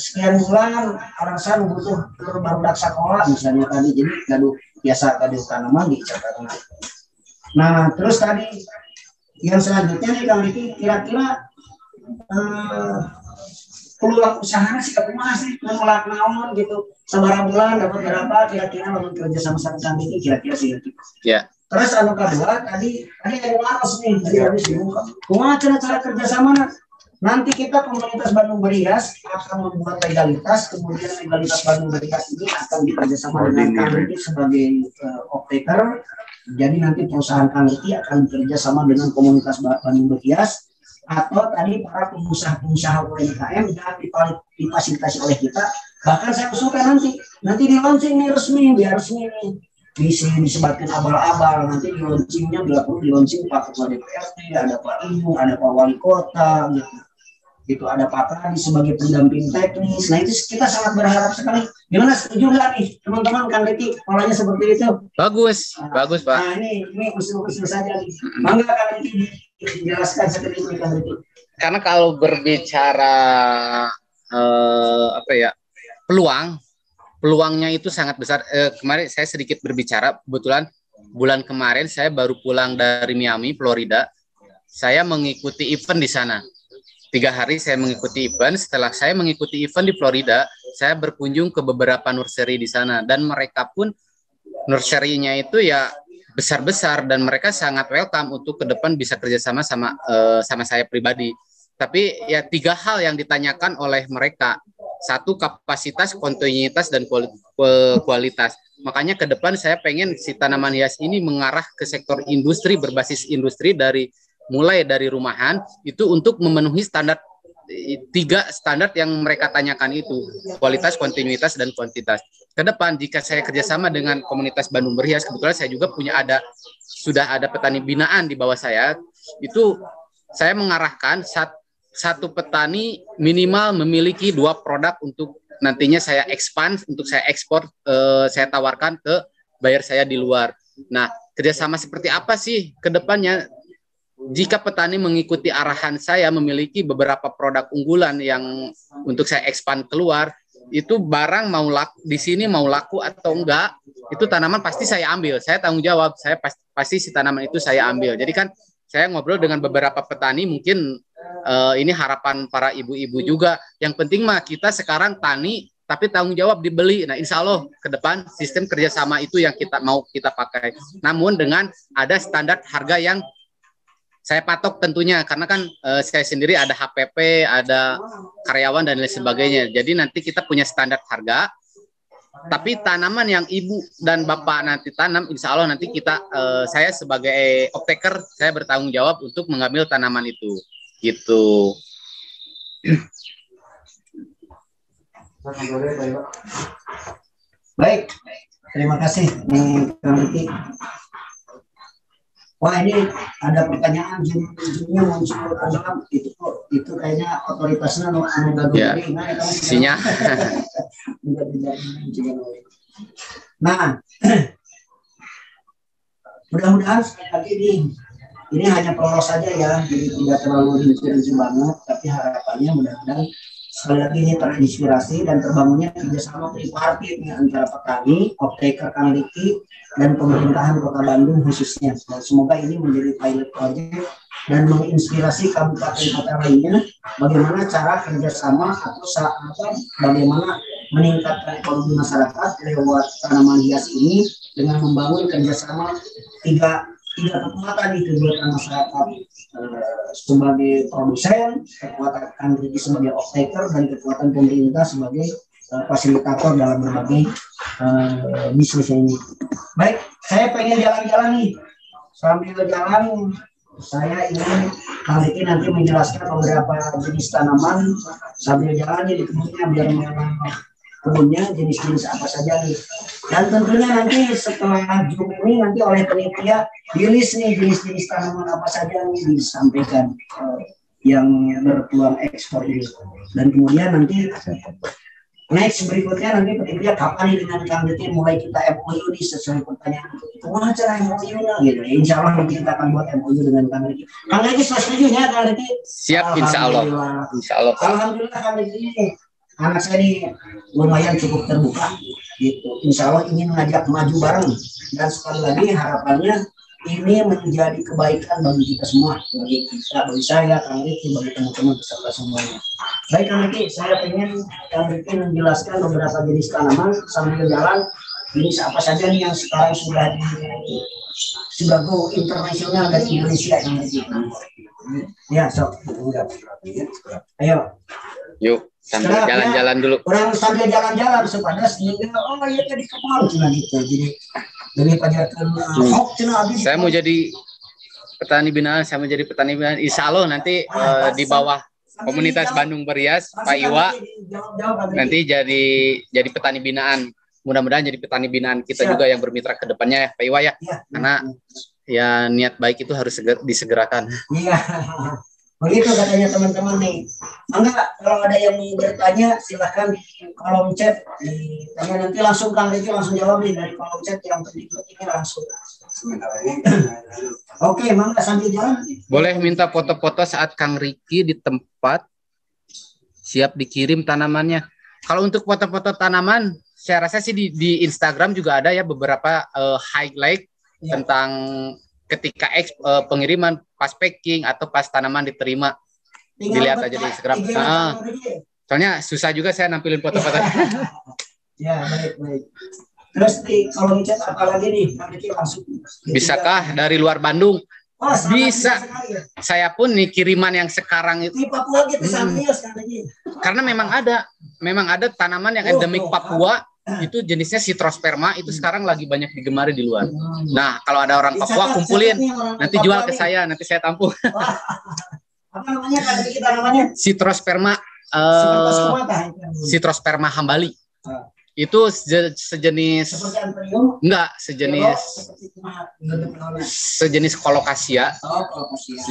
Sekian bulan orang sana butuh barudak sekolah misalnya tadi, jadi gaduh tanaman di catatan. Nah terus tadi yang selanjutnya nih Kang Ricky, kira-kira peluang usahanya sih kumaha sih ngelak naon gitu sabaraha bulan dapat berapa kira-kira lamun kerja sama kami ini kira-kira sih gitu. Ya. Terus anu kedua tadi ada waros nih tadi habis dibuka kumaha cara kerja sama nanti kita komunitas Bandung Berias akan membuat legalitas kemudian legalitas Bandung Berias ini akan bekerjasama dengan kami sebagai operator. Jadi nanti perusahaan Kang Riki akan bekerja sama dengan komunitas Bandung Berias atau tadi para pengusaha UMKM yang difasilitasi oleh kita. Bahkan saya usulkan nanti di launching nih resmi, biar resmi nih disebarkan abal-abal. Nanti di launchingnya bila perlu di launching Pak Ketua DPRD, ada Pak Ibu, ada Pak Wali Kota, gitu ada Pak Tadi sebagai pendamping teknis. Nah itu kita sangat berharap sekali. Gimana, setuju nggak nih teman-teman Kang Riki polanya seperti itu? Bagus, bagus Pak. Nah ini usul-usul saja nih. Mangga Kang Riki dijelaskan seperti ini Kang Riki. Karena kalau berbicara peluangnya itu sangat besar. Kemarin saya sedikit berbicara, kebetulan bulan kemarin saya baru pulang dari Miami, Florida. Saya mengikuti event di sana. 3 hari saya mengikuti event. Setelah saya mengikuti event di Florida, saya berkunjung ke beberapa nursery di sana, dan mereka pun nursery-nya itu ya besar-besar, dan mereka sangat welcome untuk ke depan bisa kerjasama sama saya pribadi. Tapi ya 3 hal yang ditanyakan oleh mereka. 1, kapasitas, kontinuitas, dan kualitas. Makanya ke depan saya pengen si tanaman hias ini mengarah ke sektor industri, berbasis industri mulai dari rumahan itu untuk memenuhi standar 3 standar yang mereka tanyakan itu, kualitas, kontinuitas, dan kuantitas. Ke depan jika saya kerjasama dengan komunitas Bandung Berhias, kebetulan saya juga sudah ada petani binaan di bawah saya, itu saya mengarahkan satu petani minimal memiliki 2 produk untuk nantinya saya expand, untuk saya ekspor, saya tawarkan ke buyer saya di luar. Nah, kerjasama seperti apa sih ke depannya? Jika petani mengikuti arahan saya memiliki beberapa produk unggulan yang untuk saya expand keluar, itu barang mau laku di sini, mau laku atau enggak, itu tanaman pasti saya ambil. Saya tanggung jawab, saya pasti si tanaman itu saya ambil. Jadi kan saya ngobrol dengan beberapa petani, mungkin ini harapan para ibu-ibu juga. Yang penting mah kita sekarang tani tapi tanggung jawab dibeli. Nah, insya Allah ke depan sistem kerjasama itu yang kita pakai. Namun dengan ada standar harga yang saya patok tentunya, karena kan saya sendiri ada HPP, ada karyawan dan lain sebagainya. Jadi nanti kita punya standar harga, tapi tanaman yang ibu dan bapak nanti tanam, insya Allah nanti saya sebagai optaker, saya bertanggung jawab untuk mengambil tanaman itu. Gitu. Baik, terima kasih Kang Riki. Wah, ini ada pertanyaan jumlahnya muncul tenggelam itu kayaknya otoritasnya ya, isinya. Nah, mudah-mudahan lagi ini hanya proses saja ya, jadi tidak terlalu rinci banget, tapi harapannya mudah-mudahan sekali lagi ini terinspirasi dan terbangunnya kerjasama tripartit antara petani, optaker Kang Riki, dan pemerintahan Kota Bandung khususnya. Dan semoga ini menjadi pilot project dan menginspirasi kabupaten kota lainnya bagaimana cara kerjasama atau bagaimana meningkatkan ekonomi masyarakat lewat tanaman hias ini dengan membangun kerjasama tiga kekuatan itu, kekuatan masyarakat sebagai produsen, kekuatan Kang Riki sebagai off-taker, dan kekuatan pemerintah sebagai fasilitator dalam berbagai bisnis ini. Baik, saya pengen jalan-jalan nih. Sambil jalan, saya ingin Kang Riki nanti menjelaskan beberapa jenis tanaman sambil jalan di kebunnya, biar mengenal kebunnya jenis-jenis apa saja nih. Dan tentunya nanti setelah Zoom ini nanti oleh penitia rilis nih jenis-jenis tanaman apa saja nih disampaikan yang berpeluang ekspor ini. Dan kemudian nanti next berikutnya nanti penitia kapan nih dengan Kang Riki mulai kita MOU nih sesuai pertanyaan kemana cara MOU-nya gitu. Insya Allah nanti kita akan buat MOU dengan Kang Riki. Kang Riki setuju ya Kang Riki? Siap, insya Allah. Insya Allah. Alhamdulillah Kang Riki, anak saya ini lumayan cukup terbuka gitu. Insya Allah ingin mengajak maju bareng, dan sekali lagi harapannya ini menjadi kebaikan bagi kita semua, bagi saya, Kang Riki, bagi teman-teman peserta semuanya. Baik Kang Riki, saya ingin Kang Riki menjelaskan beberapa jenis tanaman sambil jalan. Ini apa saja nih yang sekarang sudah go internasional dari Indonesia Kang Riki. Ya, sok. Ayo. Yuk, sambil jalan-jalan dulu. Orang sambil jalan-jalan supaya sehingga oh ya tadi kapal cina gitu. Jadi lebih pada saya mau jadi petani binaan, Insya Allah nanti di bawah komunitas Bandung Berias, Pak Iwa nanti jadi petani binaan. Mudah-mudahan jadi petani binaan kita juga yang bermitra ke depannya ya, Pak Iwa ya. Karena ya niat baik itu harus disegerakan. Iya. Begitu katanya teman-teman nih. Enggak, kalau ada yang mau bertanya silahkan kolom chat ditanya, nanti langsung Kang Riki langsung jawab nih dari kolom chat yang berikut ini langsung. Oke, mangga sambil jalan. Boleh minta foto-foto saat Kang Riki di tempat siap dikirim tanamannya. Kalau untuk foto-foto tanaman, saya rasa sih di Instagram juga ada ya beberapa highlight tentang ketika pengiriman pas packing atau pas tanaman diterima. Dilihat aja di Instagram. Soalnya susah juga saya nampilin foto-foto. Ya, baik. Terus di kolom chat apa lagi nih? Nanti langsung. Bisakah dari luar Bandung? Oh, bisa. Saya pun nih kiriman yang sekarang itu. Di Papua gitu Karena memang ada tanaman yang endemik Papua. Itu jenisnya Citrosperma, itu sekarang lagi banyak digemari di luar. Nah, kalau ada orang Papua kumpulin, nanti jual ke saya, nanti saya tampung. Apa namanya? Kita namanya Citrosperma Citrosperma hambali. Itu sejenis sejenis kolokasia.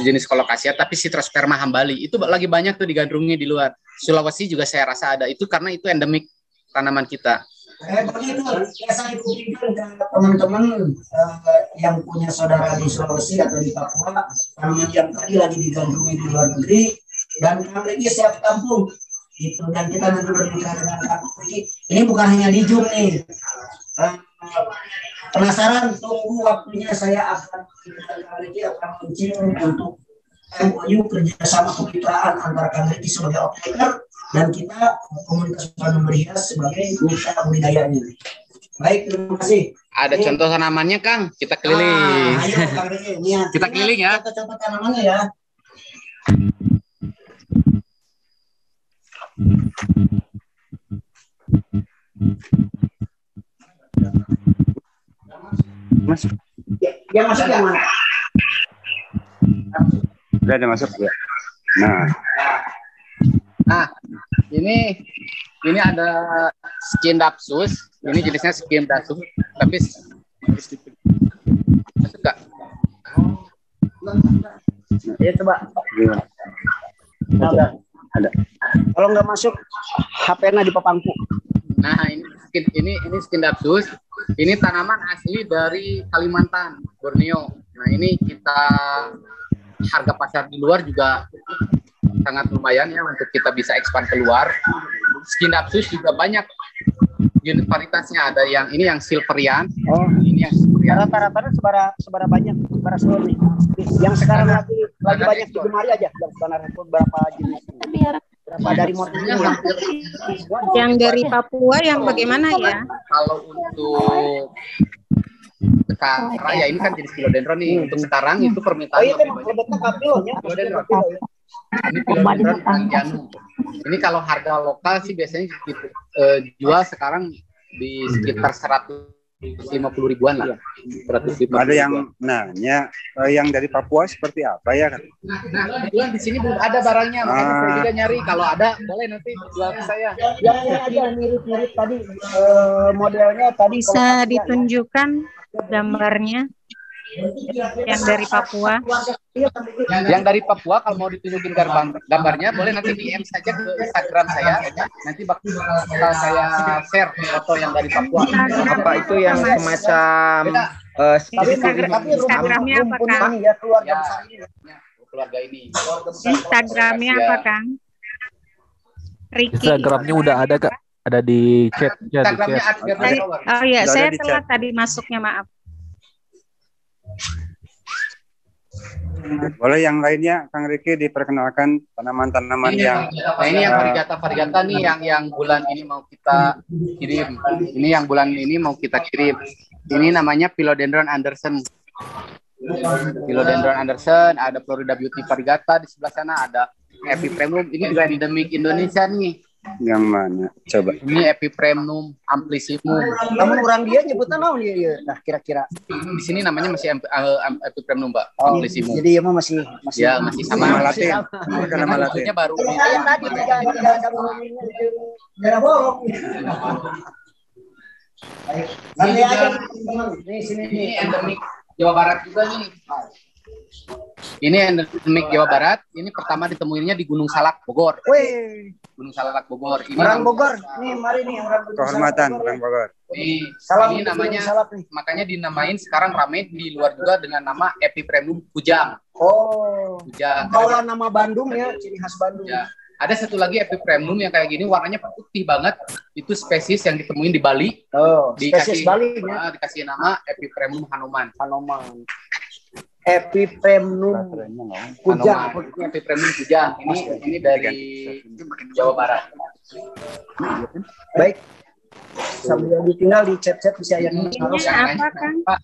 Sejenis kolokasia tapi Citrosperma hambali itu lagi banyak tuh digandrungi di luar. Sulawesi juga saya rasa ada. Itu karena itu endemik tanaman kita. Begitu, saya ikutin teman-teman yang punya saudara di Sulawesi atau di Papua, yang tadi lagi digandrungi di luar negeri, dan Kang Riki siap tampung. Gitu. Dan kita nanti berbicara dengan Kang Riki. Ini bukan hanya di Jum nih. Penasaran, tunggu waktunya saya akan Kang Riki akan mencium untuk MOU kerjasama kemitraan antara Kang Riki sebagai operator dan kita komunitas Bandung Berias sebagai mitra budidayanya. Baik, terima kasih. Ada contoh tanamannya, Kang. Kita keliling. Ayo, Kang Riki. Kita keliling ya. Contoh tanamannya ya. Masuk. Yang masuk yang mana? Udah ada masuk ya. Nah, ini ada skin dapsus. Ini jenisnya skin dapsus, tapi masuk nggak? Ya coba. Ada. Kalau nggak masuk, HP-nya di papangku. Nah, ini skin dapsus. Ini tanaman asli dari Kalimantan, Borneo. Nah, ini kita harga pasar di luar juga sangat lumayan ya untuk kita bisa expand keluar. Skin dapsus juga banyak jenis varitasnya. Ada yang ini yang silverian. Oh, ini yang silverian. Rata-rata seberapa banyak seluruh nih. Yang sekarang lagi banyak digemari aja. Berapa jenis? Berapa dari modelnya? Yang dari Papua yang bagaimana ya? Kalau untuk sekarang ya ini kan jenis philodendron nih. Untuk sekarang itu permintaan lebih banyak. Philodendron. Ini philodendron Angianum. Ini kalau harga lokal sih biasanya jual sekarang di sekitar 150 ribuan lah. 150 ada yang nanya yang dari Papua seperti apa ya? Nah, kebetulan di sini belum ada barangnya, makanya saya juga nyari. Kalau ada, boleh nanti jual ke saya. Yang ini aja mirip-mirip tadi modelnya tadi. Bisa ditunjukkan gambarnya yang dari Papua. Yang dari Papua kalau mau ditunjukin gambarnya boleh nanti DM saja ke Instagram saya. Nanti bakal saya share foto yang dari Papua. Apa itu yang semacam Instagramnya apa Kang? Keluarga ini. Instagramnya apa Kang? Riki. Instagramnya udah ada Kak, ada di chat. Instagramnya Oh iya, saya telat tadi masuknya, maaf. Boleh yang lainnya, Kang Riki diperkenalkan tanaman-tanaman yang Nah ini yang varigata nih yang bulan ini mau kita kirim. Ini yang bulan ini mau kita kirim. Ini namanya Philodendron Anderson. Philodendron Anderson, ada Florida Beauty varigata di sebelah sana, ada Epipremnum. Ini juga endemik Indonesia nih. yang mana? Coba. Ini Epipremnum amplissimum. Namun orang dia nyebutnya naon ya. Nah, kira-kira Di sini namanya masih Epipremnum, Mbak. Amplissimum. jadi emang masih Ya, masih sama. Nama Latin. Bukan nama Latin. Maksudnya baru. kayak tadi tidak bohong. Nanti aja nih sini Ini nih. endemik Jawa Barat juga nih. Ini endemik Jawa Barat. Ini pertama ditemuinya di Gunung Salak, Bogor. Weh, Gunung Salak, Bogor. Ini orang Bogor. Nih, mari nih orang Bogor. Kehormatan orang Bogor. Salam Ini untuk namanya, Gunung Salak nih. makanya dinamain sekarang rame di luar juga dengan nama Epipremnum kujang. Oh, Kujang. bawa nama Bandung ya, ciri khas Bandung. Ya. Ada satu lagi Epipremnum yang kayak gini, warnanya putih banget. Itu spesies yang ditemuin di Bali. Oh, spesies Bali ya. Dikasih nama Epipremnum Hanuman. Hanuman. Epipremnum kujang. Hanuman. Epipremnum kujang. Ini dari Jawa Barat. Baik. Sambil ditinggal di chat-chat bisa ya. IG-nya apa, Kang? Pak,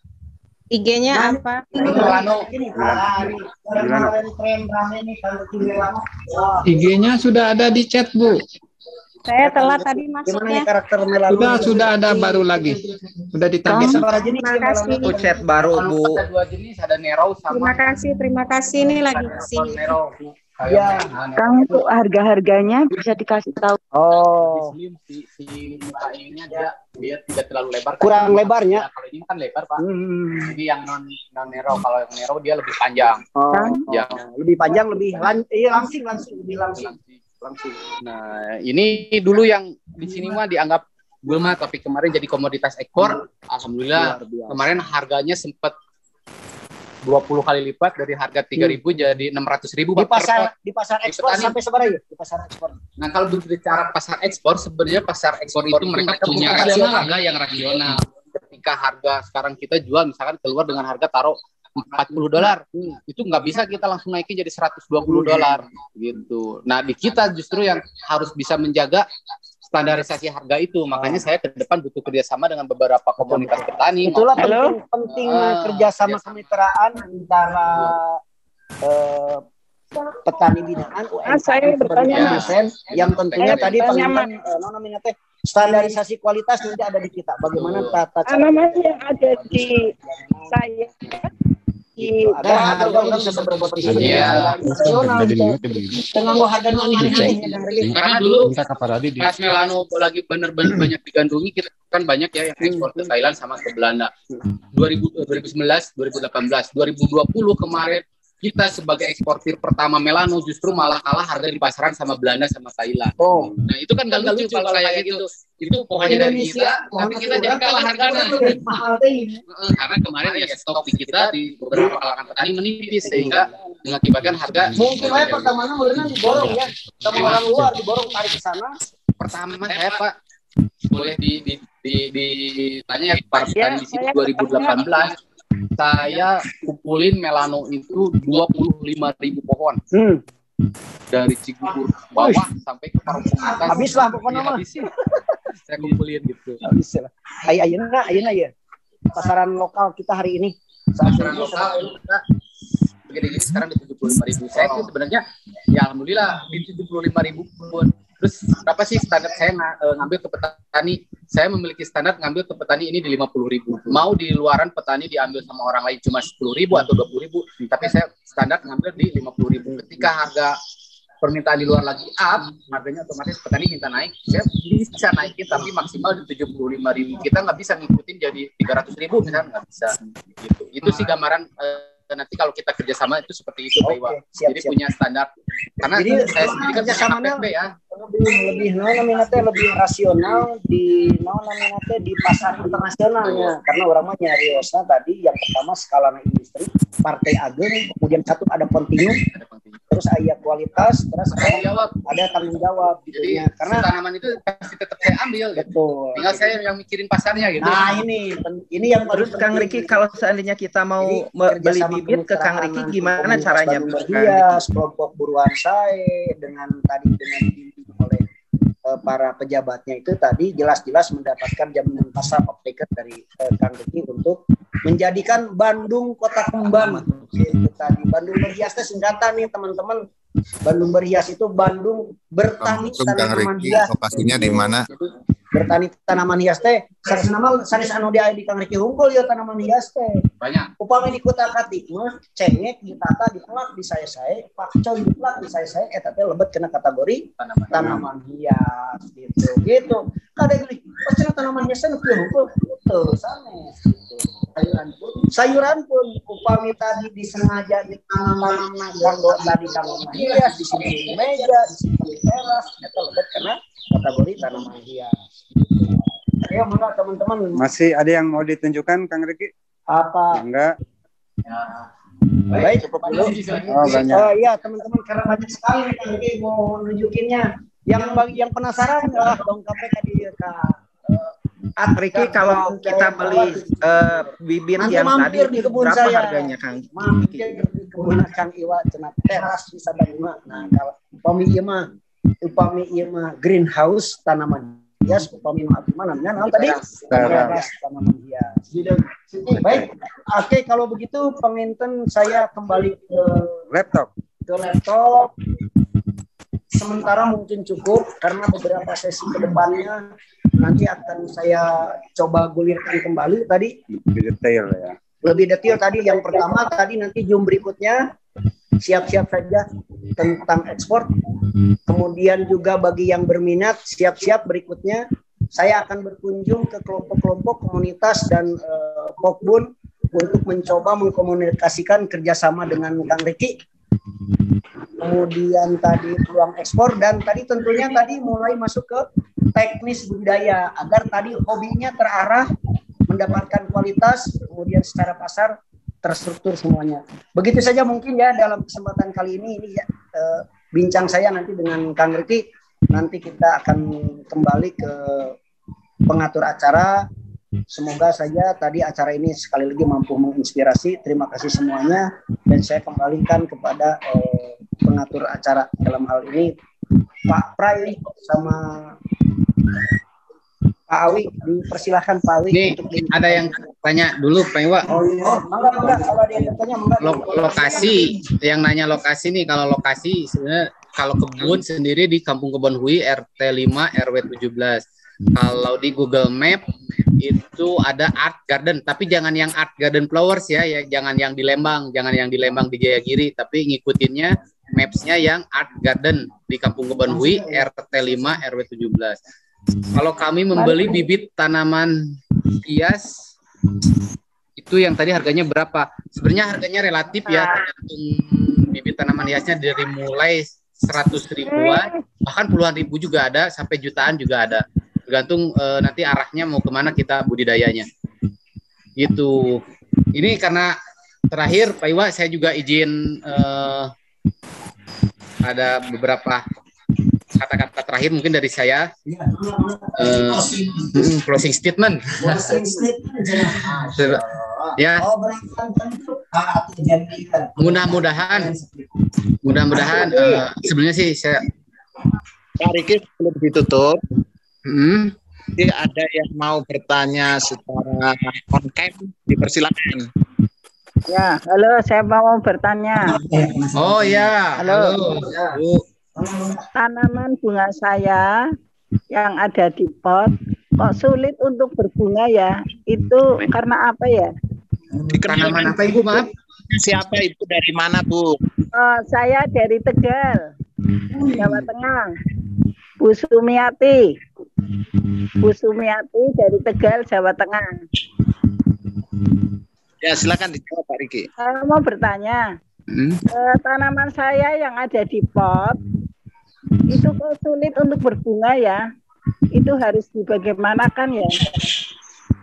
IG-nya apa? Milano. Ini hari kemarin tren rame nih kalau tinggal lama. Wah, IG-nya sudah ada di chat, Bu. Saya telat tadi gimana nih masuknya. karakter Melano? Sudah ada baru lagi. Sudah ditambah. Seberapa jenis Terima kasih. Itu chat baru, Bu. Ada dua jenis, ada Nero sama Terima kasih. Ini lagi sih. Nero. Ya. Kang, untuk harga-harganya bisa dikasih tahu. Oh, Si muka ininya dia tidak terlalu lebar. kurang lebarnya. Kalau ini kan lebar, Pak. Hmm. Ini yang non Nero. Kalau yang Nero dia lebih panjang. Oh, Ya. lebih panjang, lebih langsing, lebih langsing. Langsung. Nah, ini dulu yang di sini mah dianggap gulma, tapi kemarin jadi komoditas ekspor. Alhamdulillah. Luar biasa. Kemarin harganya sempat 20 kali lipat dari harga 3.000 jadi 600.000 Di per pasar pot. ekspor Petani. sampai seberapa ya? Di pasar ekspor. Nah, kalau berbicara pasar ekspor, sebenarnya pasar ekspor itu mereka punya harga yang rasional. Ketika harga sekarang kita jual misalkan keluar dengan harga taruh $40, itu nggak bisa kita langsung naikin jadi $120 gitu. Nah, di kita justru yang harus bisa menjaga standarisasi harga itu. Makanya saya ke depan butuh kerjasama dengan beberapa komunitas petani. Itulah penting kerjasama kemitraan antara petani binaan UMKM Saya bertanya, yang tentunya tadi pengen standarisasi kualitas nanti ada di kita. Bagaimana tata cara namanya yang ada di saya di harga bisa seberapa persen? Iya. Dengan harga Karena dulu pas Melano lagi benar-benar banyak digandrungi, kita kan banyak ya yang ekspor ke Thailand sama ke Belanda. 2019, 2018, 2020 kemarin kita sebagai eksportir pertama Melano justru malah kalah harga di pasaran sama Belanda sama Thailand. Oh, Nah itu kan gak lucu kalau kayak gitu. Itu pokoknya dari kita, tapi kita jadi kalah harganya. Karena kemarin ya stok di kita di beberapa kalangan petani menipis sehingga mengakibatkan harga. mungkin aja pertamanya mulanya diborong ya, sama orang luar diborong tarik ke sana. Pertama saya Pak boleh ditanya ya para petani di sini 2018 saya kumpulin Melano itu 25.000 pohon dari Cigugur bawah sampai ke Parung atas. Habis lah pokoknya mah. Saya kumpulin gitu. Habis lah. Ayeuna ya. Pasaran lokal kita hari ini. Pasaran lokal kita begini sekarang di 75.000. Saya itu sebenarnya ya alhamdulillah di 75.000 pun. Terus berapa sih standar saya ngambil ke petani? Saya memiliki standar ngambil ke petani ini di 50.000. Mau di luaran petani diambil sama orang lain cuma 10.000 atau 20.000, tapi saya standar ngambil di 50.000. Ketika harga permintaan di luar lagi up, harganya otomatis petani minta naik. Saya bisa naikin tapi maksimal di 75.000. Kita nggak bisa ngikutin jadi 300.000 misalnya, nggak bisa. Gitu. Itu sih gambaran. Nanti kalau kita kerjasama itu seperti itu, Pak Iwa. Jadi punya standar. Karena jadi, saya sendiri kan kerjasamanya PP ya. lebih rasional di di pasar internasionalnya. Karena orang mah nyari osna tadi yang pertama skala industri, partai ageng, kemudian satu ada kontinu, terus ada kualitas, terus ada tanggung jawab gitu ya. Karena tanaman itu pasti tetap saya ambil. Betul. Tinggal saya yang mikirin pasarnya gitu. Nah ini yang terus Kang Riki, kalau seandainya kita mau beli bibit ke Kang Riki, gimana caranya? Berhias, kelompok buruan saya dengan dibimbing oleh para pejabatnya itu tadi jelas-jelas mendapatkan jaminan pasar off-taker dari Kang Riki untuk menjadikan Bandung kota kembang. Itu tadi Bandung berhias itu singkatan nih teman-teman. Bandung berhias itu Bandung bertani tanaman hias. Lokasinya di mana? Bertani tanaman hias teh sanes anu dia di Kang Riki hungkul ya tanaman hias teh. Banyak. Upami di kota Katik mah cengek ditata diplak di saya pakcoy diplak di saya eta teh lebet kena kategori tanaman hias gitu. Kada geulis pasti tanaman hias teh nu hungkul tuh sanes gitu. Sayuran pun upami tadi disengaja ditanam ganggo tadi tanaman hias di sini meja di sini teras eta lebet kena kategori tanaman hias. Ayo mangga teman-teman. Masih ada yang mau ditunjukkan Kang Riki? Apa? Enggak. Baik, cukup dulu. Oh, banyak. Iya, teman-teman karena banyak sekali nih Kang Riki mau nunjukinnya. Yang penasaran dongkap di Riki, kalau kita beli bibit nanti yang tadi di kebun berapa saya. harganya Kang? Mampir di kebun Kang Iwa cenah teras di Sadayuma. Nah, kalau upami ieu mah greenhouse tanaman hias, upami nu abdi mah namanya tadi teras tanaman hias. Baik. Oke, kalau begitu penginten saya kembali ke laptop. Sementara mungkin cukup karena beberapa sesi ke depannya nanti akan saya coba gulirkan kembali tadi lebih detail ya. Lebih detail tadi yang pertama tadi nanti Zoom berikutnya siap-siap saja tentang ekspor. Kemudian juga bagi yang berminat siap-siap berikutnya saya akan berkunjung ke kelompok-kelompok komunitas dan pokbun untuk mencoba mengkomunikasikan kerjasama dengan Kang Riki. Kemudian tadi peluang ekspor dan tadi tentunya tadi mulai masuk ke teknis budidaya agar tadi hobinya terarah mendapatkan kualitas kemudian secara pasar terstruktur semuanya. Begitu saja mungkin ya dalam kesempatan kali ini ya, bincang saya nanti dengan Kang Riki. Nanti kita akan kembali ke pengatur acara. Semoga saja tadi acara ini sekali lagi mampu menginspirasi. Terima kasih semuanya dan saya kembalikan kepada pengatur acara dalam hal ini Pak Prai sama Pak Awi. Dipersilahkan Pak Awi. Nih, ada yang tanya dulu Pak Iwa. Mangga kalau ada yang tanya mangga. Lokasi yang nanya lokasi nih, kalau lokasi sebenarnya kalau kebun sendiri di Kampung Kebon Hui RT 5 RW 17. Kalau di Google Map itu ada Art Garden, tapi jangan yang Art Garden Flowers ya, jangan yang di Lembang, di Jayagiri, tapi ngikutinnya maps-nya yang Art Garden di Kampung Kebon Hui RT 5 RW 17. Kalau kami membeli bibit tanaman hias itu yang tadi harganya berapa? Sebenarnya harganya relatif ya, tergantung bibit tanaman hiasnya dari mulai 100 ribuan, bahkan puluhan ribu juga ada, sampai jutaan juga ada. Tergantung nanti arahnya mau kemana kita budidayanya. Gitu. Ini karena terakhir Pak Iwa saya juga izin ada beberapa kata-kata terakhir mungkin dari saya. Closing statement. Ya. Mudah-mudahan sebenarnya sih saya Pak Riki sebelum ditutup. Jadi ada yang mau bertanya secara on cam, dipersilakan. Ya, halo, saya mau bertanya. Oh ya, halo. Tanaman bunga saya yang ada di pot kok sulit untuk berbunga ya? Itu karena apa ya? Tanaman apa Ibu, maaf? Siapa Ibu, dari mana Bu? Saya dari Tegal, Jawa Tengah. Bu Sumiati dari Tegal, Jawa Tengah. Ya, silakan dijawab Pak Riki. Saya mau bertanya, tanaman saya yang ada di pot itu kok sulit untuk berbunga ya? Itu harus dibagaimanakan ya?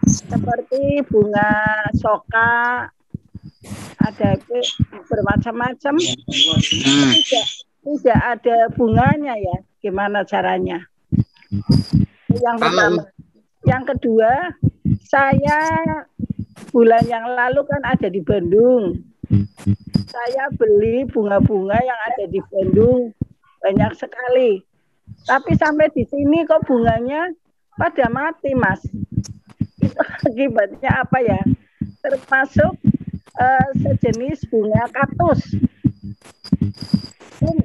Seperti bunga soka ada bermacam-macam, tidak ada bunganya ya. Gimana caranya? Yang pertama. Yang kedua, saya bulan yang lalu kan ada di Bandung. Saya beli bunga-bunga yang ada di Bandung banyak sekali. Tapi sampai di sini kok bunganya pada mati, Mas. Itu akibatnya apa ya? Termasuk sejenis bunga kaktus.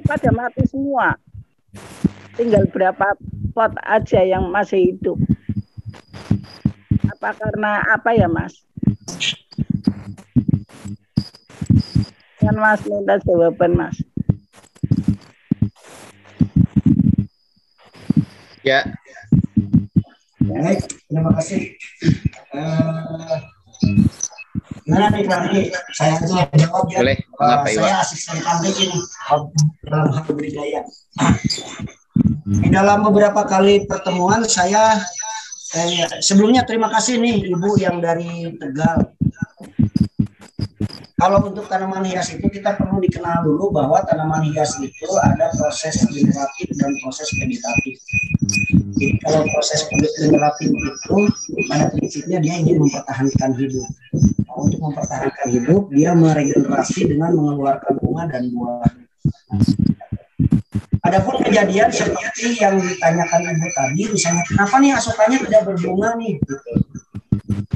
Pada mati semua. Tinggal berapa pot aja yang masih hidup. Apa karena apa ya, Mas? Kan Mas minta jawaban, Mas. Ya. Baik, terima kasih. Gimana nih Bang? Saya itu jawab ya. Boleh. Saya asisten kambing ini dalam hal budidaya. Di dalam beberapa kali pertemuan saya sebelumnya terima kasih nih Ibu yang dari Tegal. Kalau untuk tanaman hias itu kita perlu dikenal dulu bahwa tanaman hias itu ada proses generatif dan proses vegetatif. Jadi kalau proses generatif itu pada prinsipnya dia ingin mempertahankan hidup. Nah, untuk mempertahankan hidup dia meregenerasi dengan mengeluarkan bunga dan buah. Adapun kejadian seperti yang ditanyakan Ibu tadi, misalnya kenapa nih asokannya tidak berbunga nih?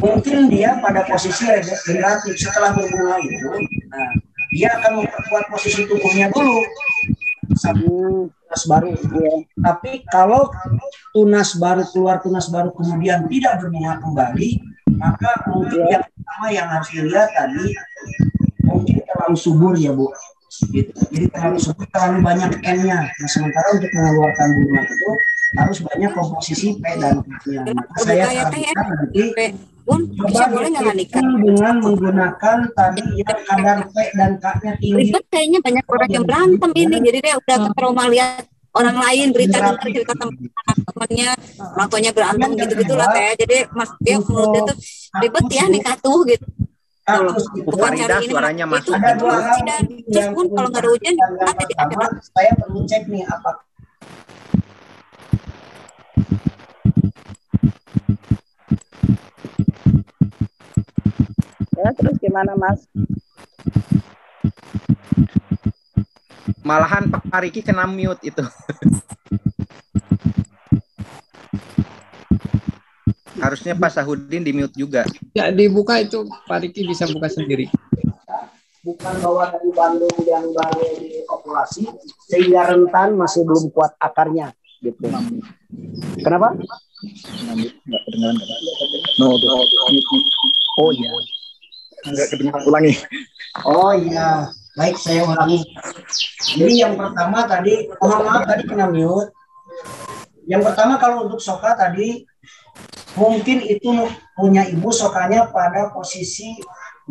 Mungkin dia pada posisi regeneratif setelah berbunga itu, nah, dia akan memperkuat posisi tubuhnya dulu sampai tunas baru. Ya. Tapi kalau tunas baru keluar tunas baru kemudian tidak berbunga kembali, maka mungkin yang pertama yang harus dilihat tadi mungkin terlalu subur ya Bu. Gitu. Jadi terlalu subur, terlalu banyak N-nya. Nah, sementara untuk mengeluarkan bunga itu harus banyak komposisi P dan K-nya. Maka saya sarankan nanti coba dengan menggunakan tadi yang kadar P dan K-nya tinggi. Ribet kayaknya banyak orang yang berantem ini. Jadi dia udah trauma lihat orang lain berita cerita teman-temannya, orang tuanya berantem gitu-gitu lah kayak. Jadi Mas dia menurut dia tuh ribet ya nikah tuh gitu. Farida suaranya masuk. Ada dua hal terus pun kalau nggak ada hujan saya perlu cek nih apa ya, terus gimana Mas? Malahan Pak Riki kena mute itu. Harusnya Pak Sahudin di mute juga. Ya dibuka itu, Pak Riki bisa buka sendiri. Bukan bahwa dari Bandung yang baru dipopulasi sehingga rentan masih belum kuat akarnya gitu. Kenapa? Nggak kedengaran. Oh iya. Nggak kedengaran, ulangi. Oh iya. Baik, saya ulangi. Jadi yang pertama tadi, mohon maaf tadi kena mute. Yang pertama kalau untuk soka tadi mungkin itu punya ibu sokanya pada posisi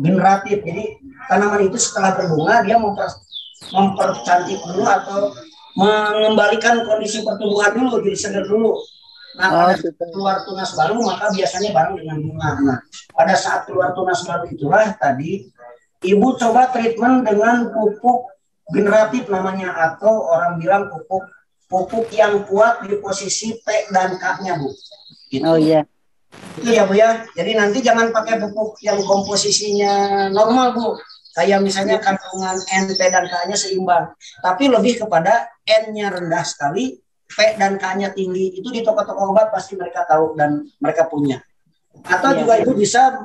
generatif. Jadi tanaman itu setelah berbunga dia mempercantik dulu atau mengembalikan kondisi pertumbuhan dulu, jadi segar dulu. Nah, pada keluar tunas baru maka biasanya bareng dengan bunga. Nah, pada saat keluar tunas baru itulah tadi ibu coba treatment dengan pupuk generatif namanya atau orang bilang pupuk yang kuat di posisi P dan K-nya Bu. Gitu. Oh iya. Itu ya Bu ya. Jadi nanti jangan pakai pupuk yang komposisinya normal Bu. Kayak misalnya kandungan N, P dan K-nya seimbang. Tapi lebih kepada N-nya rendah sekali, P dan K-nya tinggi. Itu di toko-toko obat pasti mereka tahu dan mereka punya. Atau juga itu bisa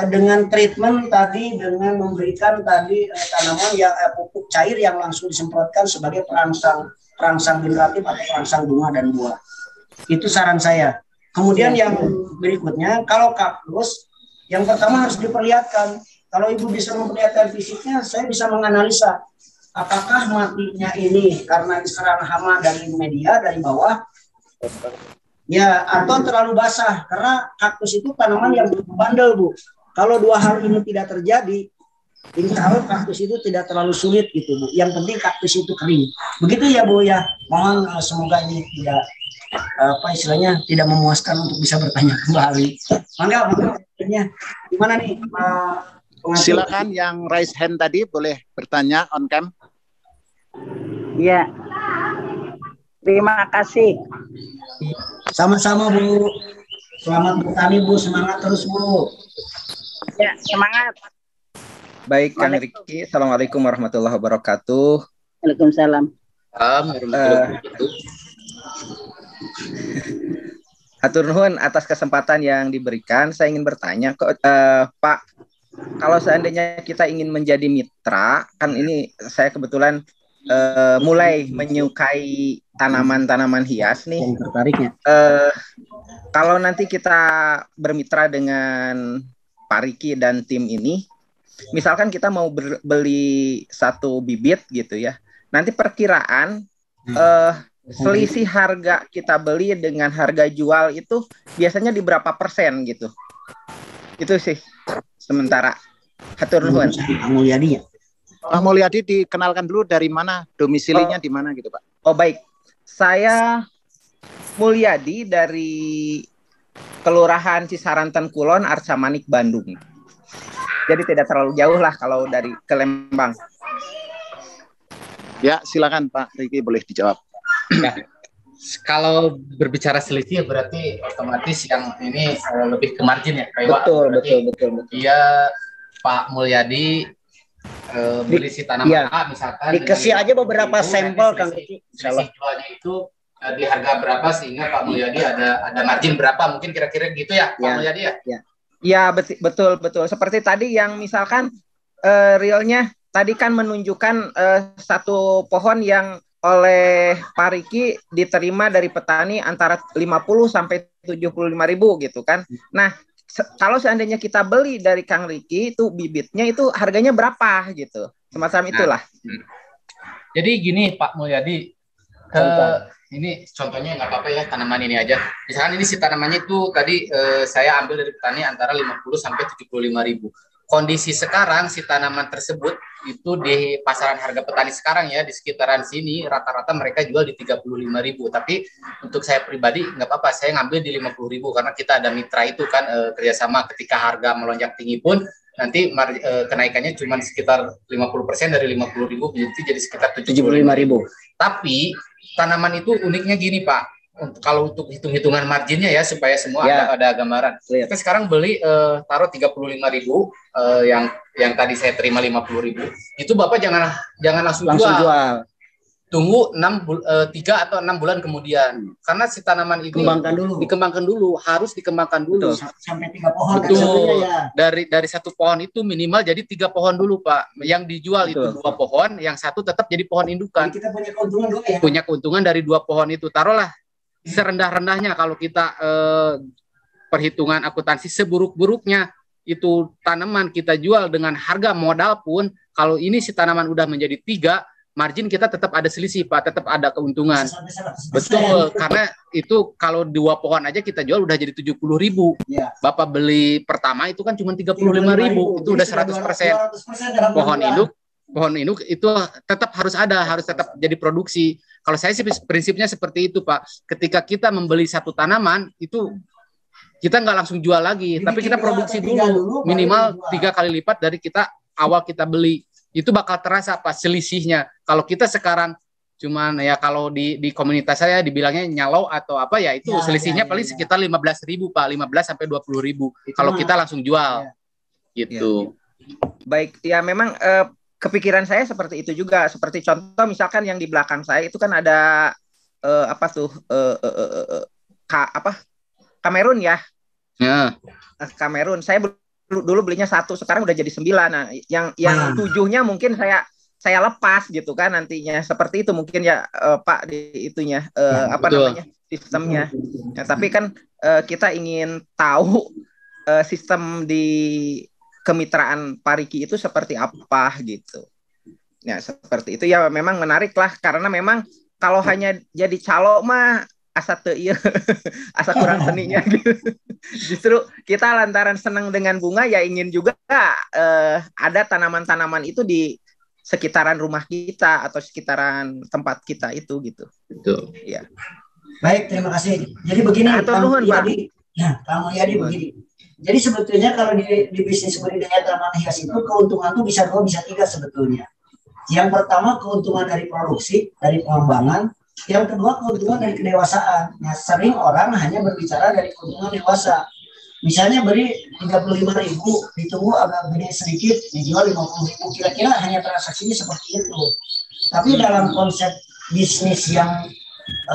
dengan treatment tadi dengan memberikan tadi tanaman yang pupuk cair yang langsung disemprotkan sebagai perangsang generatif atau perangsang bunga dan buah. Itu saran saya. Kemudian yang berikutnya, kalau kaktus, yang pertama harus diperlihatkan. Kalau ibu bisa memperlihatkan fisiknya, saya bisa menganalisa apakah matinya ini karena diserang hama dari media dari bawah, ya atau terlalu basah. Karena kaktus itu tanaman yang bandel Bu. Kalau dua hal ini tidak terjadi, insya Allah kaktus itu tidak terlalu sulit gitu Bu. Yang penting kaktus itu kering. Begitu ya Bu ya. Mohon semoga ini tidak apa istilahnya tidak memuaskan untuk bisa bertanya kembali. Mangga gimana nih Silakan yang raise hand tadi boleh bertanya on cam. Ya. Terima kasih. Sama-sama Bu. Selamat bertani Bu, semangat terus Bu. Ya, semangat. Baik, Kang Riki. Assalamualaikum warahmatullahi wabarakatuh. Waalaikumsalam. Hatur nuhun atas kesempatan yang diberikan. Saya ingin bertanya, Pak, kalau seandainya kita ingin menjadi mitra, kan ini saya kebetulan mulai menyukai tanaman-tanaman hias nih. Yang tertariknya. Kalau nanti kita bermitra dengan Pak Riki dan tim ini, misalkan kita mau beli satu bibit gitu ya, nanti perkiraan selisih harga kita beli dengan harga jual itu biasanya di berapa persen gitu? Itu sih sementara. Hatur nuhun. Pak Mulyadi ya. Pak Mulyadi dikenalkan dulu dari mana, domisilinya di mana gitu Pak? Oh baik, saya Mulyadi dari Kelurahan Cisaranten Kulon, Arca Manik, Bandung. Jadi tidak terlalu jauh lah kalau dari ke Lembang. Ya, silakan Pak Riki, boleh dijawab. Ya. Kalau berbicara selisih berarti otomatis yang ini lebih ke margin ya, kayak betul. Iya, Pak Mulyadi beli si tanaman A misalkan. Dikasih aja beberapa sampel Kang Riki. Selisih jualnya itu di harga berapa sehingga Pak Mulyadi ada margin berapa, mungkin kira-kira gitu ya Pak Mulyadi ya? Ya betul. Seperti tadi yang misalkan realnya tadi kan menunjukkan satu pohon yang oleh Pak Riki diterima dari petani antara 50 sampai 75.000 gitu kan. Nah, kalau seandainya kita beli dari Kang Riki itu bibitnya itu harganya berapa gitu. Semacam itulah. Jadi gini Pak Mulyadi, ini contohnya nggak apa-apa ya, tanaman ini aja. Misalkan ini si tanamannya itu tadi saya ambil dari petani antara 50 sampai 75.000. Kondisi sekarang si tanaman tersebut itu di pasaran harga petani sekarang ya di sekitaran sini rata-rata mereka jual di 35.000. Tapi untuk saya pribadi nggak apa-apa, saya ngambil di 50.000 karena kita ada mitra itu kan kerjasama. Ketika harga melonjak tinggi pun nanti kenaikannya cuma sekitar 50% dari 50.000 jadi sekitar 75.000. Tapi tanaman itu uniknya gini Pak. Kalau untuk hitung-hitungan marginnya ya supaya semua ada gambaran. Kita sekarang beli taruh 35.000 yang tadi saya terima 50.000. Itu Bapak jangan langsung jual. Tunggu 3 atau 6 bulan kemudian. Karena si tanaman itu dikembangkan dulu, harus dikembangkan dulu. Sampai 3 pohon. Betul. Dari satu pohon itu minimal jadi 3 pohon dulu Pak. Yang dijual itu 2 pohon, yang satu tetap jadi pohon indukan. Jadi kita punya keuntungan dulu ya. Punya keuntungan dari 2 pohon itu. Taruhlah serendah-rendahnya kalau kita perhitungan akuntansi seburuk-buruknya itu tanaman kita jual dengan harga modal pun kalau ini si tanaman udah menjadi 3, margin kita tetap ada selisih Pak, tetap ada keuntungan. Betul, karena itu kalau 2 pohon aja kita jual udah jadi 70.000. Bapak beli pertama itu kan cuma 35.000, itu udah 100%. Pohon induk itu tetap harus tetap jadi produksi. Kalau saya sih prinsipnya seperti itu Pak. Ketika kita membeli satu tanaman itu kita nggak langsung jual lagi, tapi kita produksi dulu minimal 3 kali lipat dari awal kita beli. Itu bakal terasa Pak selisihnya. Kalau kita sekarang cuman ya kalau di komunitas saya dibilangnya nyalau atau apa ya itu selisihnya paling sekitar 15.000 Pak, 15 sampai 20.000 kalau kita langsung jual. Gitu. Baik, ya memang kepikiran saya seperti itu juga. Seperti contoh misalkan yang di belakang saya itu kan ada Kamerun ya. Kamerun. Saya dulu belinya 1, sekarang udah jadi 9. Nah, yang 7-nya mungkin saya lepas gitu kan nantinya. Seperti itu mungkin ya Pak di itunya namanya sistemnya. Ya, tapi kan kita ingin tahu sistem di kemitraan Pak Riki itu seperti apa gitu. Ya seperti itu ya memang menarik lah karena memang kalau hanya jadi calo mah asa asa kurang seninya gitu. Justru kita lantaran senang dengan bunga ya ingin juga ada tanaman-tanaman itu di sekitaran rumah kita atau sekitaran tempat kita itu gitu. Betul. Ya. Baik, terima kasih. Jadi begini Pak Mulyadi. Nah, Pak Mulyadi begini. Jadi sebetulnya kalau di bisnis budidaya tanaman hias itu keuntungan tuh bisa 2, bisa 3 sebetulnya. Yang pertama keuntungan dari produksi, dari pengembangan. Yang kedua keuntungan dari kedewasaan. Nah, sering orang hanya berbicara dari keuntungan dewasa. Misalnya beri 35.000, ditunggu agak gede sedikit, dijual 50.000. Kira-kira hanya transaksinya seperti itu. Tapi dalam konsep bisnis yang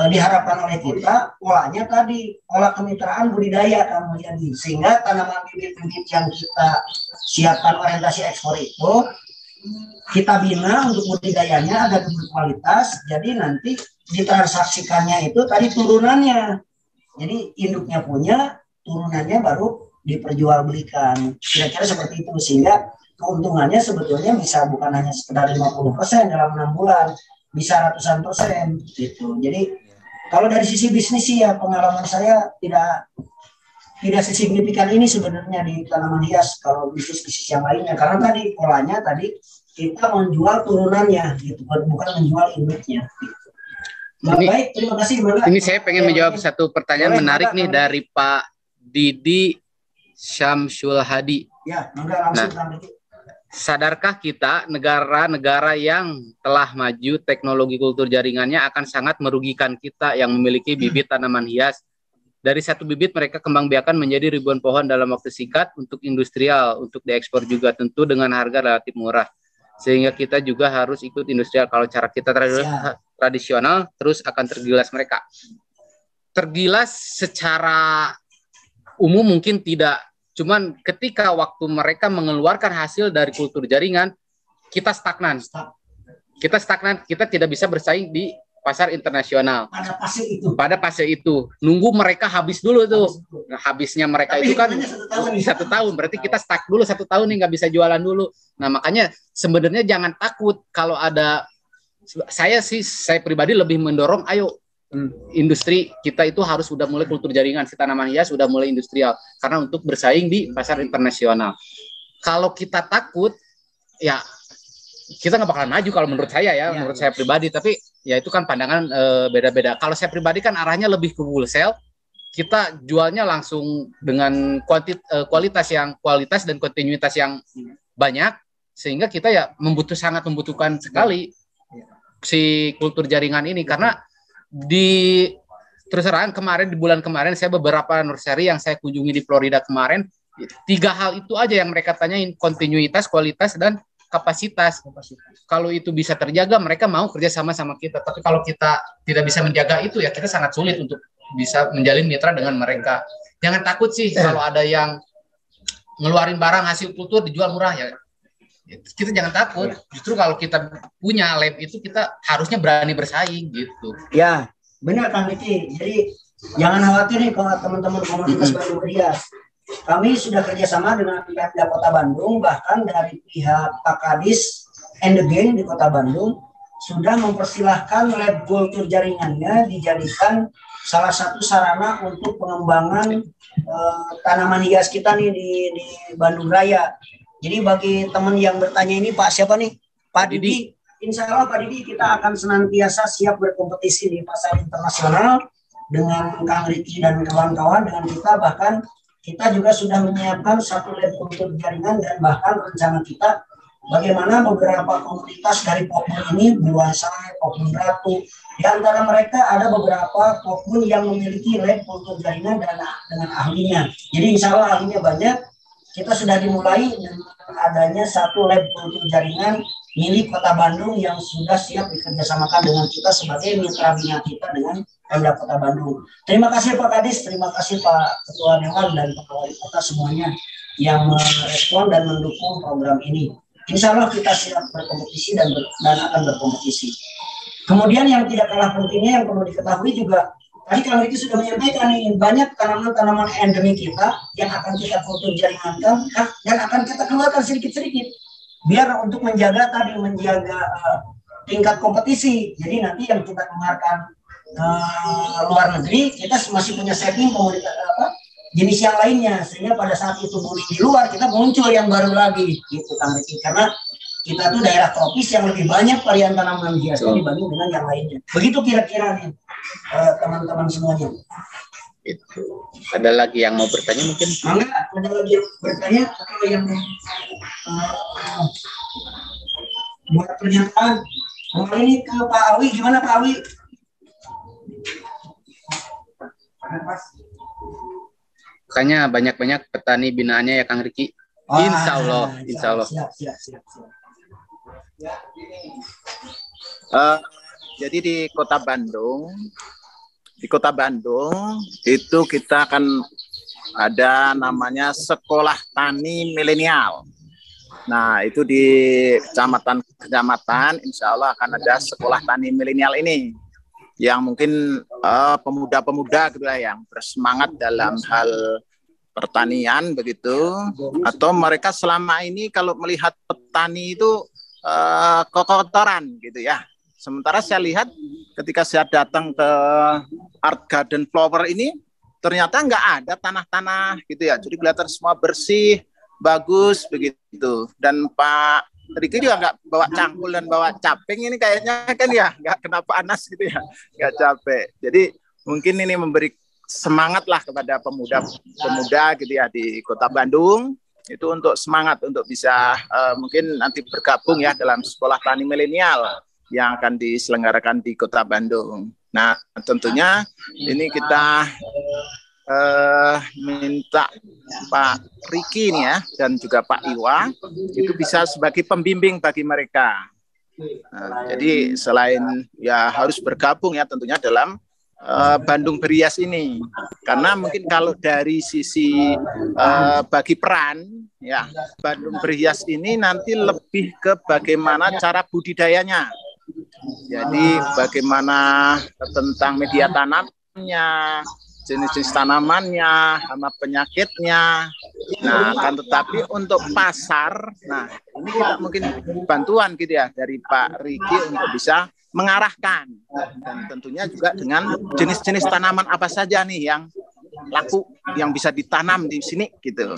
diharapkan oleh kita, polanya tadi pola kemitraan budidaya kemudian sehingga tanaman bibit-bibit yang kita siapkan orientasi ekspor itu kita bina untuk budidayanya agar berkualitas. Jadi nanti ditransaksikannya itu tadi turunannya. Jadi induknya punya, turunannya baru diperjualbelikan. Kira-kira seperti itu sehingga keuntungannya sebetulnya bisa bukan hanya sekedar 50% dalam 6 bulan. Bisa ratusan persen gitu. Jadi kalau dari sisi bisnis sih ya pengalaman saya tidak sesignifikan ini sebenarnya di tanaman hias kalau bisnis yang lainnya, karena tadi polanya tadi kita menjual turunannya gitu, bukan menjual induknya. Gitu. Nah, baik, terima kasih. Ini saya pengen menjawab satu pertanyaan menarik nih dari Pak Didi Syamsul Hadi. Ya, langsung sadarkah kita negara-negara yang telah maju teknologi kultur jaringannya akan sangat merugikan kita yang memiliki bibit tanaman hias? Dari satu bibit mereka kembangbiakan menjadi ribuan pohon dalam waktu singkat untuk industrial, untuk diekspor juga tentu dengan harga relatif murah. Sehingga kita juga harus ikut industrial. Kalau cara kita tradisional terus akan tergilas mereka. Tergilas secara umum mungkin tidak. Cuman ketika waktu mereka mengeluarkan hasil dari kultur jaringan, kita stagnan. Kita tidak bisa bersaing di pasar internasional. Pada fase itu. Nunggu mereka habis dulu tuh. Nah, habisnya mereka itu kan 1 tahun. Berarti kita stuck dulu 1 tahun nih, nggak bisa jualan dulu. Nah, makanya sebenarnya jangan takut kalau ada. Saya pribadi lebih mendorong, ayo industri kita itu harus sudah mulai kultur jaringan, si tanaman hias sudah mulai industrial karena untuk bersaing di pasar internasional. Kalau kita takut, ya kita nggak bakalan maju kalau menurut saya ya, menurut saya pribadi. Tapi ya itu kan pandangan beda-beda. Kalau saya pribadi kan arahnya lebih ke wholesale. Kita jualnya langsung dengan kualitas dan kontinuitas yang banyak, sehingga kita ya sangat membutuhkan sekali si kultur jaringan ini. Karena terus terang kemarin di bulan kemarin saya beberapa nursery yang saya kunjungi di Florida kemarin, 3 hal itu aja yang mereka tanyain, kontinuitas, kualitas, dan kapasitas. Kalau itu bisa terjaga, mereka mau kerja sama kita. Tapi kalau kita tidak bisa menjaga itu, ya kita sangat sulit untuk bisa menjalin mitra dengan mereka. Jangan takut sih kalau ada yang ngeluarin barang hasil kultur dijual murah, ya kita jangan takut. Justru kalau kita punya lab itu, kita harusnya berani bersaing gitu. Ya, benar Kang Riki. Jadi jangan khawatir nih kalau teman-teman komunitas Bandung Hias. Kami sudah kerjasama dengan pihak Kota Bandung, bahkan dari pihak Pak Kadis and the Gang di Kota Bandung sudah mempersilahkan lab kultur jaringannya dijadikan salah satu sarana untuk pengembangan tanaman hias kita nih di Bandung Raya. Jadi bagi teman yang bertanya ini, Pak siapa nih? Pak Didi. Insya Allah Pak Didi, kita akan senantiasa siap berkompetisi di pasar internasional dengan Kang Riki dan kawan-kawan, dengan kita. Bahkan kita juga sudah menyiapkan satu lab kultur jaringan, dan bahkan rencana kita bagaimana beberapa komunitas dari Pokmun ini, Buasai, Pokmun Ratu, di antara mereka ada beberapa Pokmun yang memiliki lab kultur jaringan dengan ahlinya. Jadi insya Allah ahlinya banyak. Kita sudah dimulai dengan adanya satu lab kultur jaringan milik Kota Bandung yang sudah siap dikerjasamakan dengan kita sebagai mitra bina kita dengan Pemda Kota Bandung. Terima kasih Pak Kadis, terima kasih Pak Ketua Dewan dan Pak Wali Kota semuanya yang merespon dan mendukung program ini. Insya Allah kita siap berkompetisi dan akan berkompetisi. Kemudian yang tidak kalah pentingnya yang perlu diketahui juga, tadi Kang Riki sudah menyampaikan nih, banyak tanaman-tanaman endemik kita yang akan kita kultur jaringankan dan akan kita keluarkan sedikit-sedikit biar untuk menjaga tingkat kompetisi. Jadi nanti yang kita keluarkan luar negeri, kita masih punya setting jenis yang lainnya, sehingga pada saat itu di luar kita muncul yang baru lagi gitu Kang Riki, karena kita tuh daerah tropis yang lebih banyak varian tanaman hiasnya dibanding dengan yang lainnya. Begitu kira-kira nih teman-teman semuanya. Itu. Ada lagi yang mau bertanya mungkin? Mangga, ada lagi yang bertanya atau yang buat pernyataan? Kemarin ini ke Pak Awi, gimana Pak Awi? Makanya banyak-banyak petani binaannya ya Kang Riki. Insya Allah, insya Allah. Siap. Jadi di Kota Bandung itu kita akan ada namanya Sekolah Tani Milenial. Nah, itu di kecamatan insya Allah akan ada Sekolah Tani Milenial ini yang mungkin pemuda-pemuda gitu ya, yang bersemangat dalam hal pertanian begitu, atau mereka selama ini kalau melihat petani itu kotoran gitu ya. Sementara saya lihat ketika saya datang ke Art Garden Flower ini ternyata nggak ada tanah-tanah gitu ya, jadi kelihatan semua bersih, bagus begitu. Dan Pak Riki juga nggak bawa cangkul dan bawa caping, ini kayaknya kan ya nggak kena panas gitu ya, nggak capek. Jadi mungkin ini memberi semangat lah kepada pemuda-pemuda gitu ya di Kota Bandung, itu untuk semangat untuk bisa mungkin nanti bergabung ya dalam Sekolah Tani Milenial yang akan diselenggarakan di Kota Bandung. Nah, tentunya ini kita minta Pak Riki nih ya dan juga Pak Iwa itu bisa sebagai pembimbing bagi mereka. Nah, jadi selain ya harus bergabung ya tentunya dalam Bandung Berias ini, karena mungkin kalau dari sisi bagi peran ya, Bandung Berias ini nanti lebih ke bagaimana cara budidayanya, jadi bagaimana tentang media tanamnya, jenis-jenis tanamannya, hama penyakitnya. Nah, kan tetapi untuk pasar, nah ini kita mungkin bantuan gitu ya dari Pak Riki untuk bisa mengarahkan, dan tentunya juga dengan jenis-jenis tanaman apa saja nih yang laku yang bisa ditanam di sini gitu.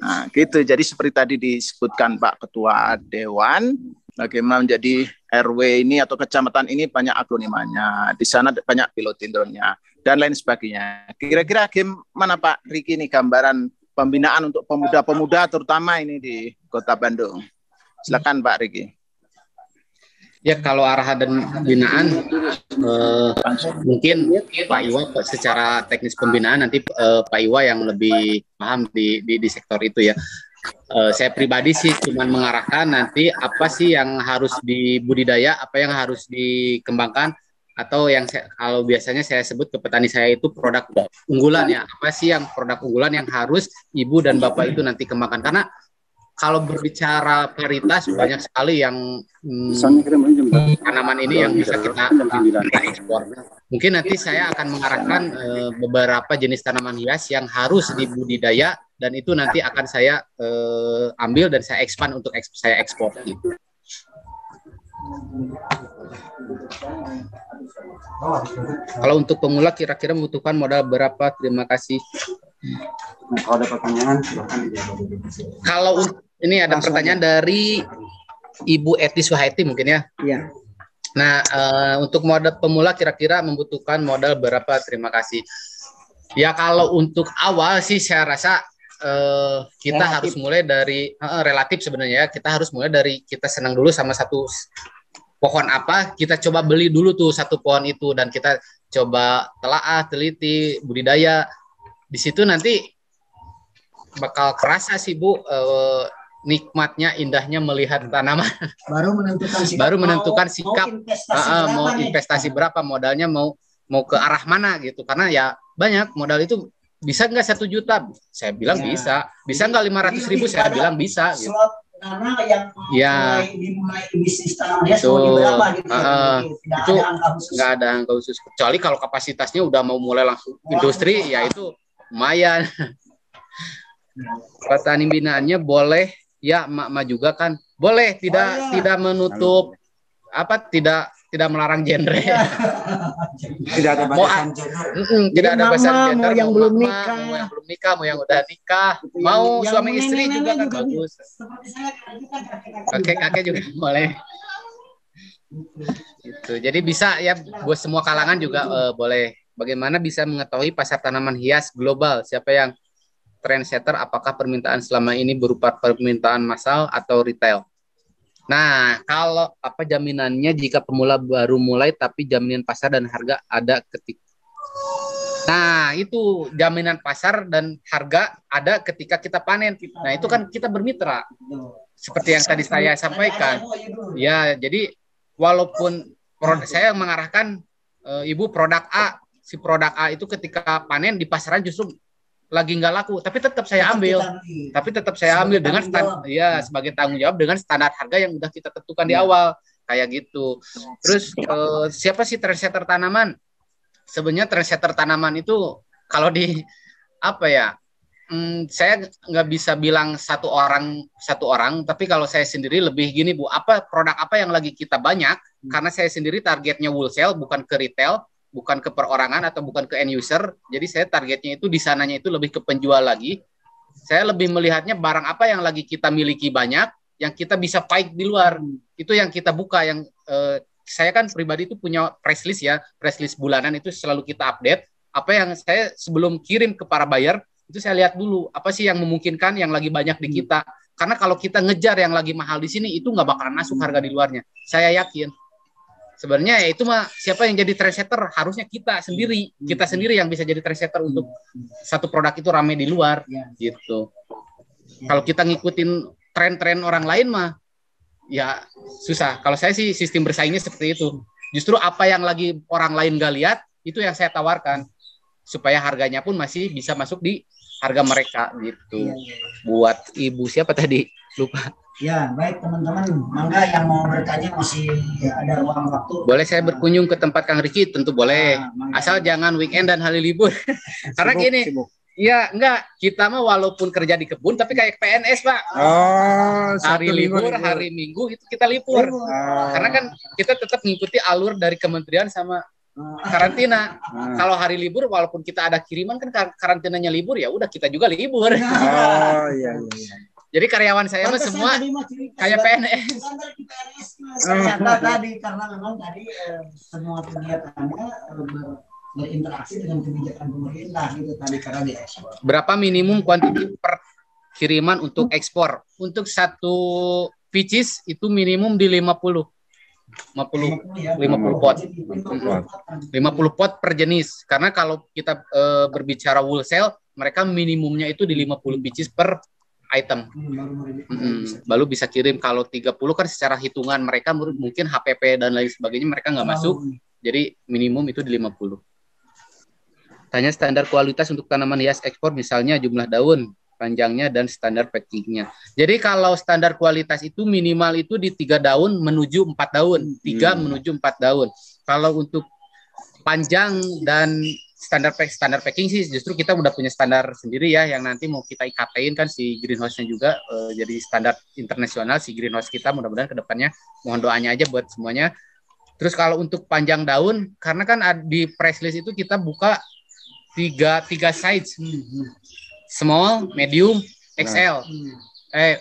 Nah, gitu. Jadi seperti tadi disebutkan Pak Ketua Dewan, bagaimana menjadi RW ini atau kecamatan ini banyak akronimannya, di sana banyak pilotindonnya dan lain sebagainya. Kira-kira gimana Pak Riki ini gambaran pembinaan untuk pemuda-pemuda terutama ini di Kota Bandung? Silakan Pak Riki. Ya, kalau arahan dan binaan mungkin Pak Iwa secara teknis pembinaan nanti Pak Iwa yang lebih paham di sektor itu ya. Saya pribadi sih cuma mengarahkan nanti apa sih yang harus dibudidaya, apa yang harus dikembangkan, atau yang kalau biasanya saya sebut ke petani saya itu produk unggulan ya. Apa sih yang produk unggulan yang harus ibu dan bapak itu nanti kembangkan, karena kalau berbicara paritas banyak sekali yang tanaman ini yang bisa kita ekspor. Mungkin nanti saya akan mengarahkan beberapa jenis tanaman hias yang harus dibudidaya, dan itu nanti akan saya ambil dan saya expand untuk saya ekspor. Gitu. Kalau untuk pemula kira-kira membutuhkan modal berapa? Terima kasih. Kalau ada pertanyaan silakan. Kalau ini ada pertanyaan dari Ibu Eti Suhaiti mungkin ya. Iya. Nah, untuk modal pemula kira-kira membutuhkan modal berapa? Terima kasih. Ya, kalau untuk awal sih saya rasa kita harus mulai dari relatif sebenarnya. Kita harus mulai dari kita senang dulu sama satu pohon apa, kita coba beli dulu tuh satu pohon itu dan kita coba telaah, teliti, budidaya. Di situ nanti bakal kerasa sih Bu nikmatnya, indahnya melihat tanaman. Baru menentukan sikap mau investasi berapa, modalnya mau ke arah mana gitu. Karena ya banyak modal itu, bisa nggak 1 juta? Saya bilang bisa nggak 500.000? Saya bilang bisa. Gitu. Karena yang dimulai bisnis tanaman hias itu, mau berapa gitu. Itu nggak ada angka khusus. Kecuali kalau kapasitasnya udah mau mulai langsung industri, ya itu lumayan. Petani binaannya boleh ya, emak-emak juga kan boleh, tidak menutup tidak melarang genre. Tidak ada batasan genre. Tidak ada batasan gender. Mau yang belum nikah, mau yang udah nikah, mau suami istri juga kan bagus. Kakek juga boleh. Gitu. Jadi bisa ya buat semua kalangan juga boleh bagaimana bisa mengetahui pasar tanaman hias global? Siapa yang trendsetter? Apakah permintaan selama ini berupa permintaan massal atau retail? Nah, kalau apa jaminannya jika pemula baru mulai tapi jaminan pasar dan harga ada ketika. Nah, itu jaminan pasar dan harga ada ketika kita panen. Nah, itu kan kita bermitra. Seperti yang tadi saya sampaikan. Ya, jadi walaupun saya mengarahkan Ibu produk A, si produk A itu ketika panen di pasaran justru lagi nggak laku, tapi tetap saya ambil, dengan ya sebagai tanggung jawab dengan standar harga yang udah kita tentukan di awal, kayak gitu. Terus siapa sih trendsetter tanaman? Sebenarnya trendsetter tanaman itu kalau di apa ya? Saya nggak bisa bilang satu orang, tapi kalau saya sendiri lebih gini Bu, apa produk apa yang lagi kita banyak? Karena saya sendiri targetnya wholesale, bukan ke retail, bukan ke perorangan atau bukan ke end user. Jadi saya targetnya itu di sananya itu lebih ke penjual lagi. Saya lebih melihatnya barang apa yang lagi kita miliki banyak, yang kita bisa fight di luar. Itu yang kita buka. Yang saya kan pribadi itu punya press list ya, press list bulanan itu selalu kita update. Apa yang saya sebelum kirim ke para buyer itu saya lihat dulu apa sih yang memungkinkan yang lagi banyak di kita. Karena kalau kita ngejar yang lagi mahal di sini itu nggak bakalan masuk harga di luarnya. Saya yakin. Sebenarnya ya itu mah siapa yang jadi trendsetter harusnya kita sendiri yang bisa jadi trendsetter untuk satu produk itu rame di luar gitu. Kalau kita ngikutin tren-tren orang lain mah ya susah. Kalau saya sih sistem bersaingnya seperti itu. Justru apa yang lagi orang lain gak lihat itu yang saya tawarkan supaya harganya pun masih bisa masuk di harga mereka gitu. Buat Ibu siapa tadi lupa. Ya, baik teman-teman, mangga yang mau bertanya masih ada ruang waktu. Boleh saya berkunjung ke tempat Kang Riki? Tentu boleh. Asal jangan weekend dan hari libur. Karena gini, ya enggak, kita mah walaupun kerja di kebun tapi kayak PNS, Pak. Hari libur, hari Minggu itu kita libur. Karena kan kita tetap mengikuti alur dari kementerian sama karantina. Kalau hari libur walaupun kita ada kiriman kan karantinanya libur ya udah kita juga libur. Oh iya. Jadi karyawan saya mah semua kayak PNS. Ternyata tadi karena memang tadi semua kegiatannya berinteraksi dengan kebijakan pemerintah gitu tadi karena diekspor. Berapa minimum kuantiti per kiriman untuk ekspor? Untuk satu peaches itu minimum di 50 pot. 50 pot per jenis. Karena kalau kita berbicara wholesale, mereka minimumnya itu di 50 peaches per item. Baru bisa kirim. Kalau 30 kan secara hitungan mereka mungkin HPP dan lain sebagainya mereka nggak masuk. Jadi minimum itu di 50. Tanya standar kualitas untuk tanaman hias ekspor misalnya jumlah daun, panjangnya dan standar packingnya. Jadi kalau standar kualitas itu minimal itu di 3 daun menuju 4 daun, 3 menuju 4 daun. Kalau untuk panjang dan standar packing sih justru kita udah punya standar sendiri ya yang nanti mau kita ikatein kan si greenhouse-nya juga jadi standar internasional si greenhouse kita, mudah-mudahan kedepannya mohon doanya aja buat semuanya. Terus kalau untuk panjang daun karena kan di press list itu kita buka tiga size, small, medium, XL.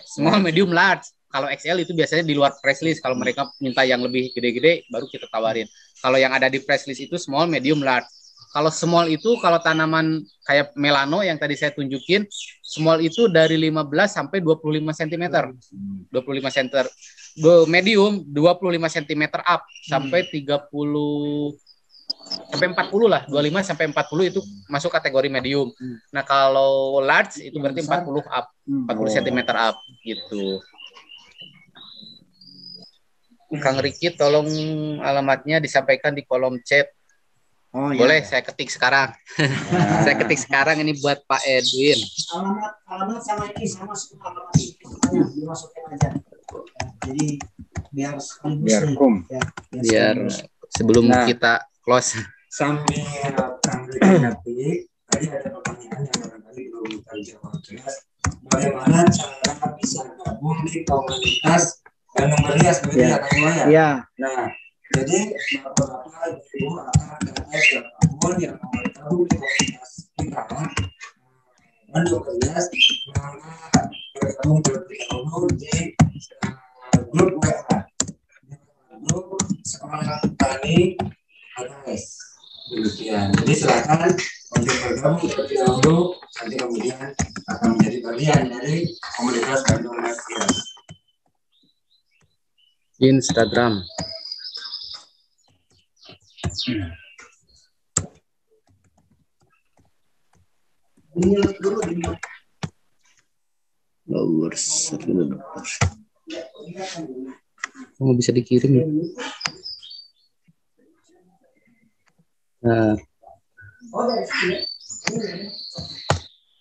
Small, medium, large. Kalau XL itu biasanya di luar press list. Kalau mereka minta yang lebih gede-gede baru kita tawarin. Kalau yang ada di press list itu small, medium, large. Kalau small itu kalau tanaman kayak melano yang tadi saya tunjukin, small itu dari 15 sampai 25 cm. 25 cm. Medium 25 cm up sampai 30 sampai 40 lah. 25 sampai 40 itu masuk kategori medium. Nah, kalau large itu berarti 40 up. 40 cm up gitu. Kang Riki tolong alamatnya disampaikan di kolom chat. Boleh saya ketik sekarang. Saya ketik sekarang ini buat Pak Edwin. Alamat sama ini sama semua alamat ini semuanya dimasukin aja. Jadi biar sebelum kita close. Sambil nanti tadi ada pertanyaan yang barangkali belum terjawab jelas. Bagaimana cara bisa gabung di komunitas Bandung Berhias begitu ya Kang Iwan ya? Iya. Nah, jadi beberapa ibu akan ada siapapun yang mau bergabung di komunitas kita Bandung Berhias bergabung terlebih dahulu di grup WA, grup sekolah tani AKS. demikian. Jadi silakan untuk bergabung terlebih dahulu, nanti kemudian akan menjadi bagian dari komunitas Bandung Night Heals. Instagram. Oh, bisa dikirim ya?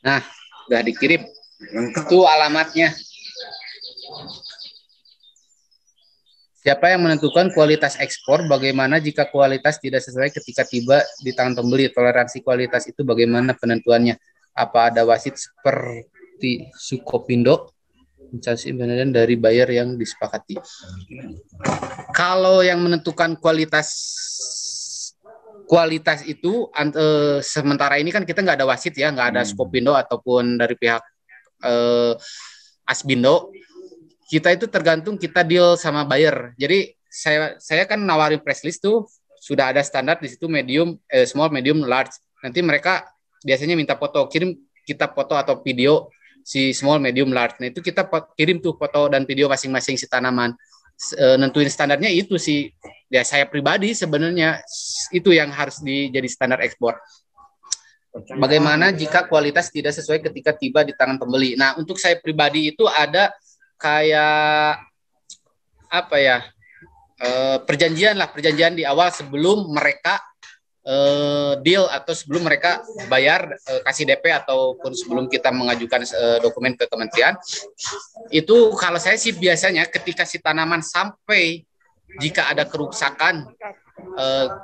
Nah, udah dikirim. Itu alamatnya. Siapa yang menentukan kualitas ekspor? Bagaimana jika kualitas tidak sesuai ketika tiba di tangan pembeli? Toleransi kualitas itu bagaimana penentuannya? Apa ada wasit seperti Sukopindo? Instansi independen dari buyer yang disepakati. Kalau yang menentukan kualitas itu sementara ini kan kita nggak ada wasit ya, nggak ada Sukopindo ataupun dari pihak Asbindo. Kita itu tergantung kita deal sama buyer. Jadi saya kan nawarin price list tuh sudah ada standar di situ medium, small, medium, large. Nanti mereka biasanya minta foto, kirim kita foto atau video si small, medium, large. Nah itu kita kirim tuh foto dan video masing-masing si tanaman. Nentuin standarnya itu sih. Ya saya pribadi sebenarnya itu yang harus jadi standar ekspor. Bagaimana jika kualitas tidak sesuai ketika tiba di tangan pembeli? Nah untuk saya pribadi itu ada kayak apa ya, perjanjian di awal sebelum mereka deal atau sebelum mereka bayar, kasih DP ataupun sebelum kita mengajukan dokumen ke kementerian. Itu kalau saya sih biasanya ketika si tanaman sampai, jika ada kerusakan,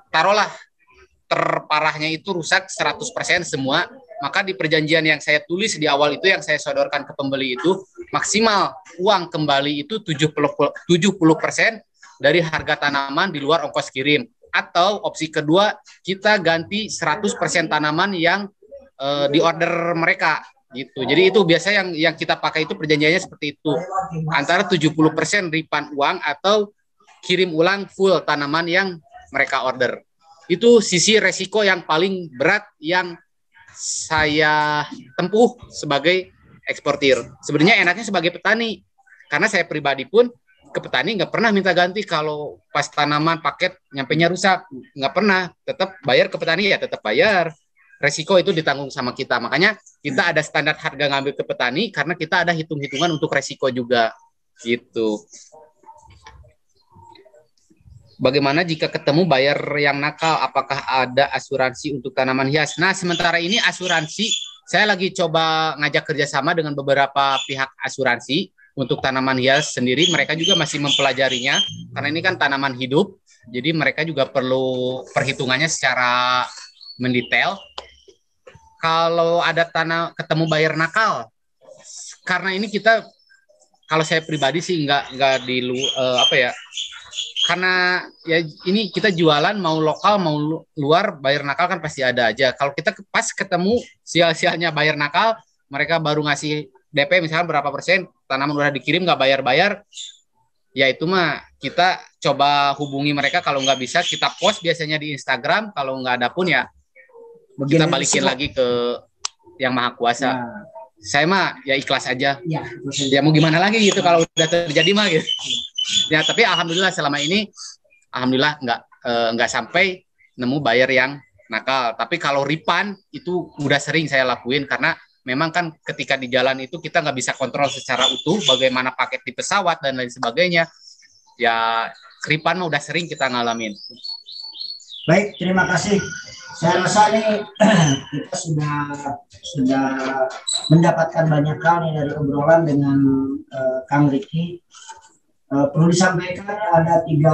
taruhlah terparahnya itu rusak 100% semua, maka di perjanjian yang saya tulis di awal itu yang saya sodorkan ke pembeli itu maksimal uang kembali itu 70% dari harga tanaman di luar ongkos kirim. Atau opsi kedua, kita ganti 100% tanaman yang di order mereka gitu. Jadi itu biasa yang kita pakai itu perjanjiannya seperti itu. Antara 70% refund uang atau kirim ulang full tanaman yang mereka order. Itu sisi resiko yang paling berat yang saya tempuh sebagai eksportir. Sebenarnya enaknya sebagai petani, karena saya pribadi pun ke petani nggak pernah minta ganti kalau pas tanaman paket nyampenya rusak, nggak pernah. Tetap bayar ke petani ya tetap bayar. Resiko itu ditanggung sama kita. Makanya kita ada standar harga ngambil ke petani karena kita ada hitung-hitungan untuk resiko juga gitu. Bagaimana jika ketemu buyer yang nakal? Apakah ada asuransi untuk tanaman hias? Nah, sementara ini asuransi, saya lagi coba ngajak kerjasama dengan beberapa pihak asuransi untuk tanaman hias sendiri. Mereka juga masih mempelajarinya, karena ini kan tanaman hidup, jadi mereka juga perlu perhitungannya secara mendetail. Kalau ada ketemu buyer nakal, karena ini kita, kalau saya pribadi sih nggak karena ya ini kita jualan mau lokal mau luar, buyer nakal kan pasti ada aja. Kalau kita pas ketemu sial-sialnya buyer nakal, mereka baru ngasih DP misalnya berapa persen, tanaman udah dikirim nggak bayar-bayar, ya itu mah kita coba hubungi mereka. Kalau nggak bisa kita post biasanya di Instagram, kalau nggak ada pun ya kita balikin lagi ke yang maha kuasa. Nah. Saya mah ya ikhlas aja. Ya mau gimana lagi gitu kalau udah terjadi mah gitu. Ya tapi alhamdulillah selama ini alhamdulillah nggak sampai nemu buyer yang nakal. Tapi kalau refund itu udah sering saya lakuin, karena memang kan ketika di jalan itu kita nggak bisa kontrol secara utuh bagaimana paket di pesawat dan lain sebagainya. Ya refund mah udah sering kita ngalamin. Baik, terima kasih. Saya rasa nih kita sudah mendapatkan banyak hal nih dari obrolan dengan Kang Ricky. Perlu disampaikan ada tiga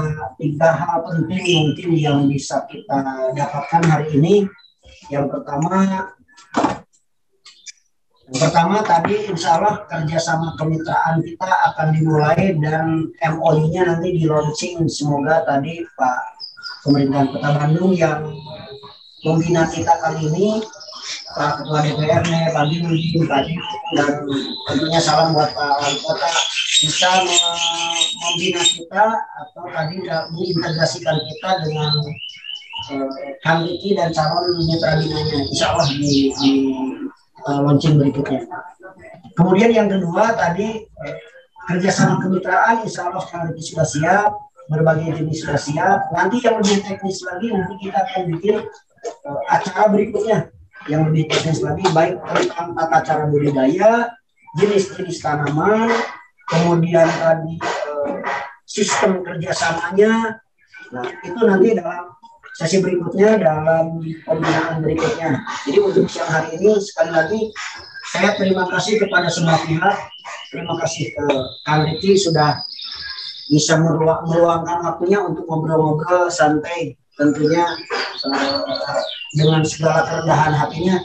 hal penting mungkin yang bisa kita dapatkan hari ini. Yang pertama tadi insya Allah kerjasama kemitraan kita akan dimulai dan MOU-nya nanti di launching. Semoga tadi Pak Pemerintahan Kota Bandung yang membina kita kali ini, Pak Ketua DPR-nya, Pak Bim, Pak Dim, dan tentunya salam buat Pak Wali Kota, bisa membina kita atau tadi mengintegrasikan kita dengan Kang Riki dan calon mitra binanya, insya Allah di launching berikutnya. Kemudian yang kedua tadi kerjasama kemitraan, insya Allah Kang Riki sudah siap, berbagai jenis sudah siap. Nanti yang lebih teknis lagi nanti kita akan bikin acara berikutnya yang lebih teknis lagi, baik tentang tata cara budidaya, jenis-jenis tanaman, kemudian tadi sistem kerjasamanya. Nah itu nanti dalam sesi berikutnya, dalam pembinaan berikutnya. Jadi untuk siang hari ini sekali lagi saya terima kasih kepada semua pihak, terima kasih ke Kang Riki sudah bisa meluangkan waktunya untuk ngobrol-ngobrol santai, tentunya dengan segala kerendahan hatinya.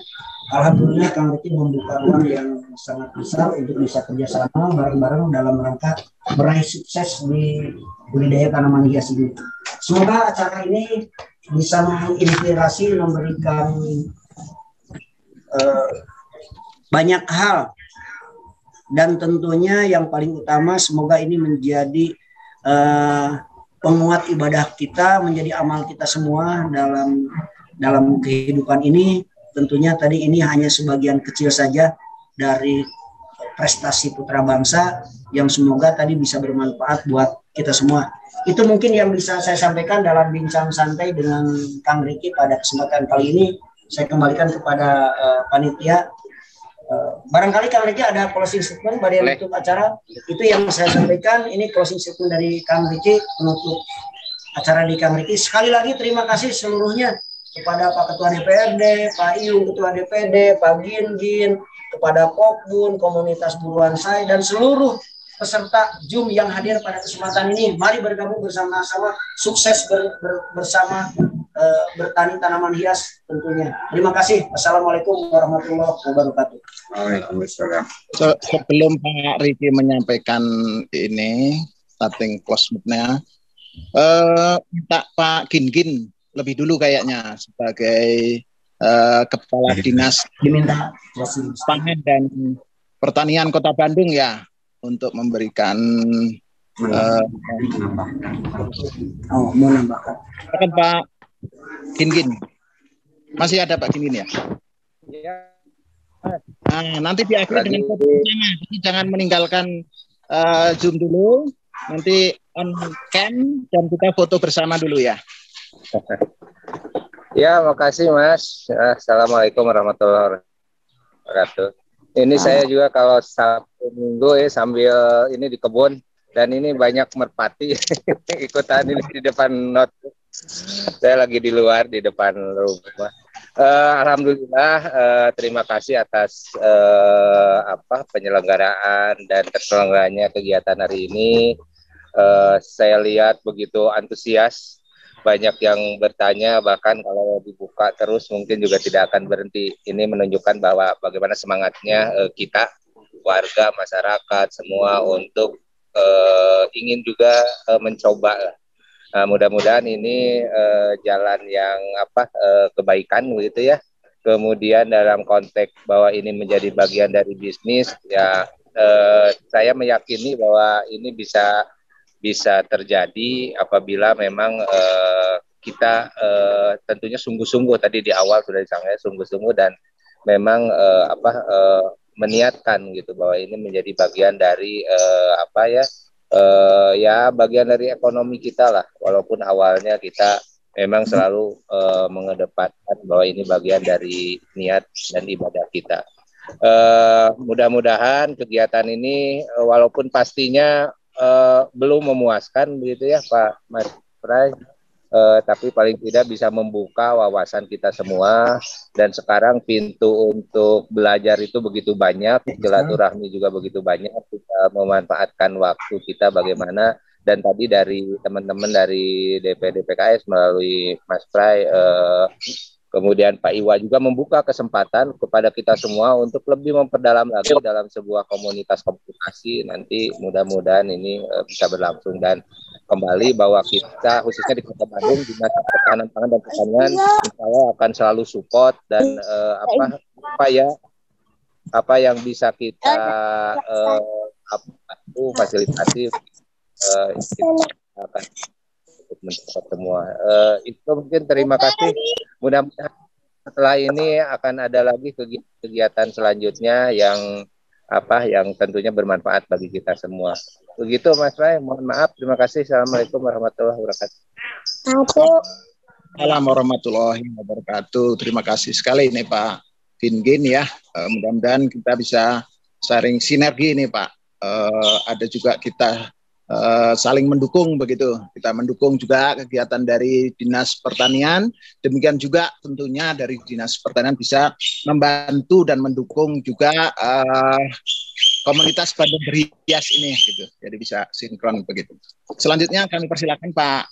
Alhamdulillah Kang Riki membuka ruang yang sangat besar untuk bisa kerjasama bareng-bareng dalam rangka meraih sukses di budidaya tanaman hias ini. Semoga acara ini bisa menginspirasi, memberikan banyak hal, dan tentunya yang paling utama semoga ini menjadi penguat ibadah kita, menjadi amal kita semua dalam kehidupan ini. Tentunya tadi ini hanya sebagian kecil saja dari prestasi putra bangsa yang semoga tadi bisa bermanfaat buat kita semua. Itu mungkin yang bisa saya sampaikan dalam bincang santai dengan Kang Riki pada kesempatan kali ini. Saya kembalikan kepada panitia. Barangkali Kang Riki ada closing statement pada yang tutup acara. Itu yang saya sampaikan. Ini closing statement dari Kang Riki penutup acara di Kang Riki. Sekali lagi terima kasih seluruhnya kepada Pak Ketua DPRD, Pak Iyung Ketua DPD, Pak Gin, kepada Pokbun, komunitas buruan saya, dan seluruh peserta Zoom yang hadir pada kesempatan ini. Mari bergabung bersama-sama, sukses bersama bertani tanaman hias tentunya. Terima kasih. Assalamualaikum warahmatullahi wabarakatuh. Waalaikumsalam. Sebelum Pak Riki menyampaikan ini starting close-nya, minta Pak Gin lebih dulu kayaknya sebagai Kepala Dinas diminta Pangan dan Pertanian Kota Bandung ya, untuk memberikan mau nambahkan. Pak Gin. Masih ada Pak Gin ya? Nah, nanti diakhiri dengan foto bersama. Jadi jangan meninggalkan Zoom dulu. Nanti on cam dan kita foto bersama dulu ya. Ya, makasih Mas. Assalamualaikum warahmatullahi wabarakatuh. Ini saya juga kalau Sabtu Minggu sambil ini di kebun, dan ini banyak merpati ikutan ini di depan not. Saya lagi di luar di depan rumah. Alhamdulillah, terima kasih atas penyelenggaraan dan terselenggaranya kegiatan hari ini. Saya lihat begitu antusias. Banyak yang bertanya, bahkan kalau dibuka terus mungkin juga tidak akan berhenti. Ini menunjukkan bahwa bagaimana semangatnya kita, warga, masyarakat, semua untuk ingin juga mencoba. Mudah-mudahan ini jalan yang kebaikan begitu ya. Kemudian dalam konteks bahwa ini menjadi bagian dari bisnis, ya saya meyakini bahwa ini bisa terjadi apabila memang kita tentunya sungguh-sungguh, tadi di awal sudah disampaikan sungguh-sungguh, dan memang meniatkan gitu bahwa ini menjadi bagian dari bagian dari ekonomi kita lah, walaupun awalnya kita memang selalu mengedepankan bahwa ini bagian dari niat dan ibadah kita. Mudah-mudahan kegiatan ini walaupun pastinya belum memuaskan begitu ya Pak Mas Prai, tapi paling tidak bisa membuka wawasan kita semua. Dan sekarang pintu untuk belajar itu begitu banyak, silaturahmi juga begitu banyak, kita memanfaatkan waktu kita bagaimana. Dan tadi dari teman-teman dari DPD PKS melalui Mas Prai, kemudian Pak Iwa juga membuka kesempatan kepada kita semua untuk lebih memperdalam lagi dalam sebuah komunitas komunikasi. Nanti mudah-mudahan ini bisa berlangsung, dan kembali bahwa kita khususnya di Kota Bandung, Dinas Ketahanan Pangan dan Pertanian, insya Allah akan selalu support dan apa yang bisa kita fasilitasi kita akan untuk mensupport semua. Itu mungkin terima kasih. Mudah-mudahan setelah ini akan ada lagi kegiatan selanjutnya yang tentunya bermanfaat bagi kita semua. Begitu Mas Ray, mohon maaf, terima kasih. Assalamualaikum warahmatullahi wabarakatuh. Assalamualaikum warahmatullahi wabarakatuh. Terima kasih sekali ini Pak Vingin ya. Mudah-mudahan kita bisa sharing sinergi ini Pak. Ada juga kita saling mendukung begitu. Kita mendukung juga kegiatan dari Dinas Pertanian. Demikian juga tentunya dari Dinas Pertanian bisa membantu dan mendukung juga komunitas bandeng berhias ini gitu. Jadi bisa sinkron begitu. Selanjutnya kami persilakan Pak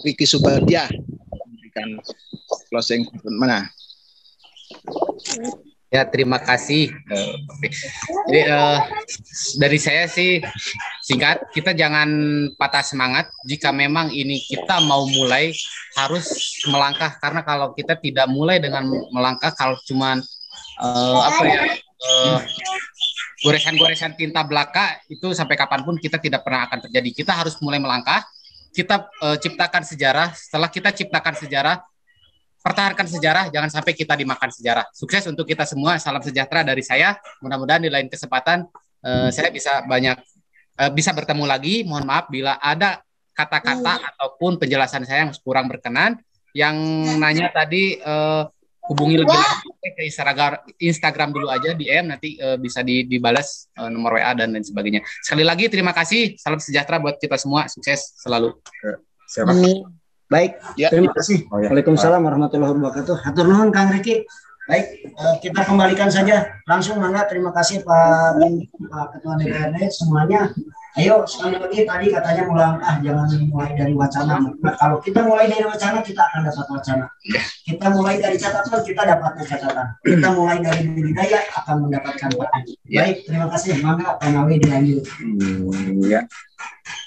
Riki Subadiah memberikan closing mana. Ya, terima kasih. Jadi dari saya sih singkat, kita jangan patah semangat. Jika memang ini kita mau mulai, harus melangkah. Karena kalau kita tidak mulai dengan melangkah, kalau cuman goresan-goresan tinta belaka, itu sampai kapanpun kita tidak pernah akan terjadi. Kita harus mulai melangkah. Kita ciptakan sejarah. Setelah kita ciptakan sejarah, pertahankan sejarah, jangan sampai kita dimakan sejarah. Sukses untuk kita semua, salam sejahtera dari saya. Mudah-mudahan di lain kesempatan saya bisa bertemu lagi. Mohon maaf bila ada kata-kata ataupun penjelasan saya yang kurang berkenan. Yang nanya tadi hubungi lebih lanjut ke Instagram dulu aja, DM, nanti bisa dibalas nomor WA dan lain sebagainya. Sekali lagi terima kasih, salam sejahtera buat kita semua, sukses selalu. Amin. Baik, terima kasih. Waalaikumsalam warahmatullahi wabarakatuh. Hatur nuhun Kang Riki. Baik, kita kembalikan saja langsung mangga. Terima kasih Pak Ketua DPRD semuanya. Ayo sekali lagi, tadi katanya melangkah, jangan mulai dari wacana. Nah, kalau kita mulai dari wacana, kita akan dapat wacana. Kita mulai dari catatan, kita dapat catatan. Kita mulai dari budidaya, akan mendapatkan panen. Baik, terima kasih. Mangga Pak Nawi dilanjut.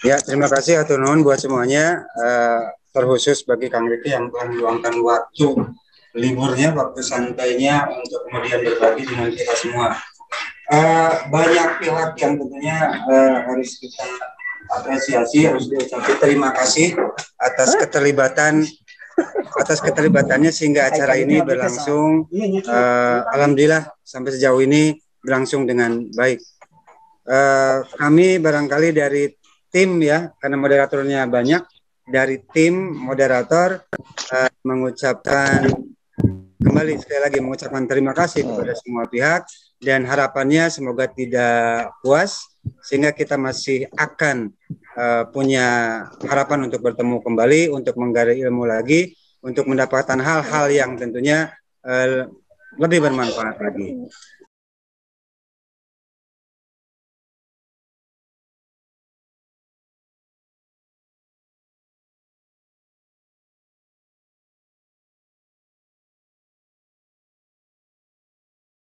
Ya, terima kasih hatur nuhun buat semuanya. Terkhusus bagi Kang Riki yang telah meluangkan waktu liburnya, waktu santainya untuk kemudian berbagi dengan kita semua. Banyak pihak yang tentunya harus kita apresiasi, harus diucapkan terima kasih atas keterlibatannya sehingga acara ini berlangsung alhamdulillah sampai sejauh ini berlangsung dengan baik. Kami barangkali dari tim ya, karena moderatornya banyak, dari tim moderator mengucapkan kembali sekali lagi mengucapkan terima kasih kepada semua pihak dan harapannya semoga tidak puas sehingga kita masih akan punya harapan untuk bertemu kembali, untuk menggali ilmu lagi, untuk mendapatkan hal-hal yang tentunya lebih bermanfaat lagi.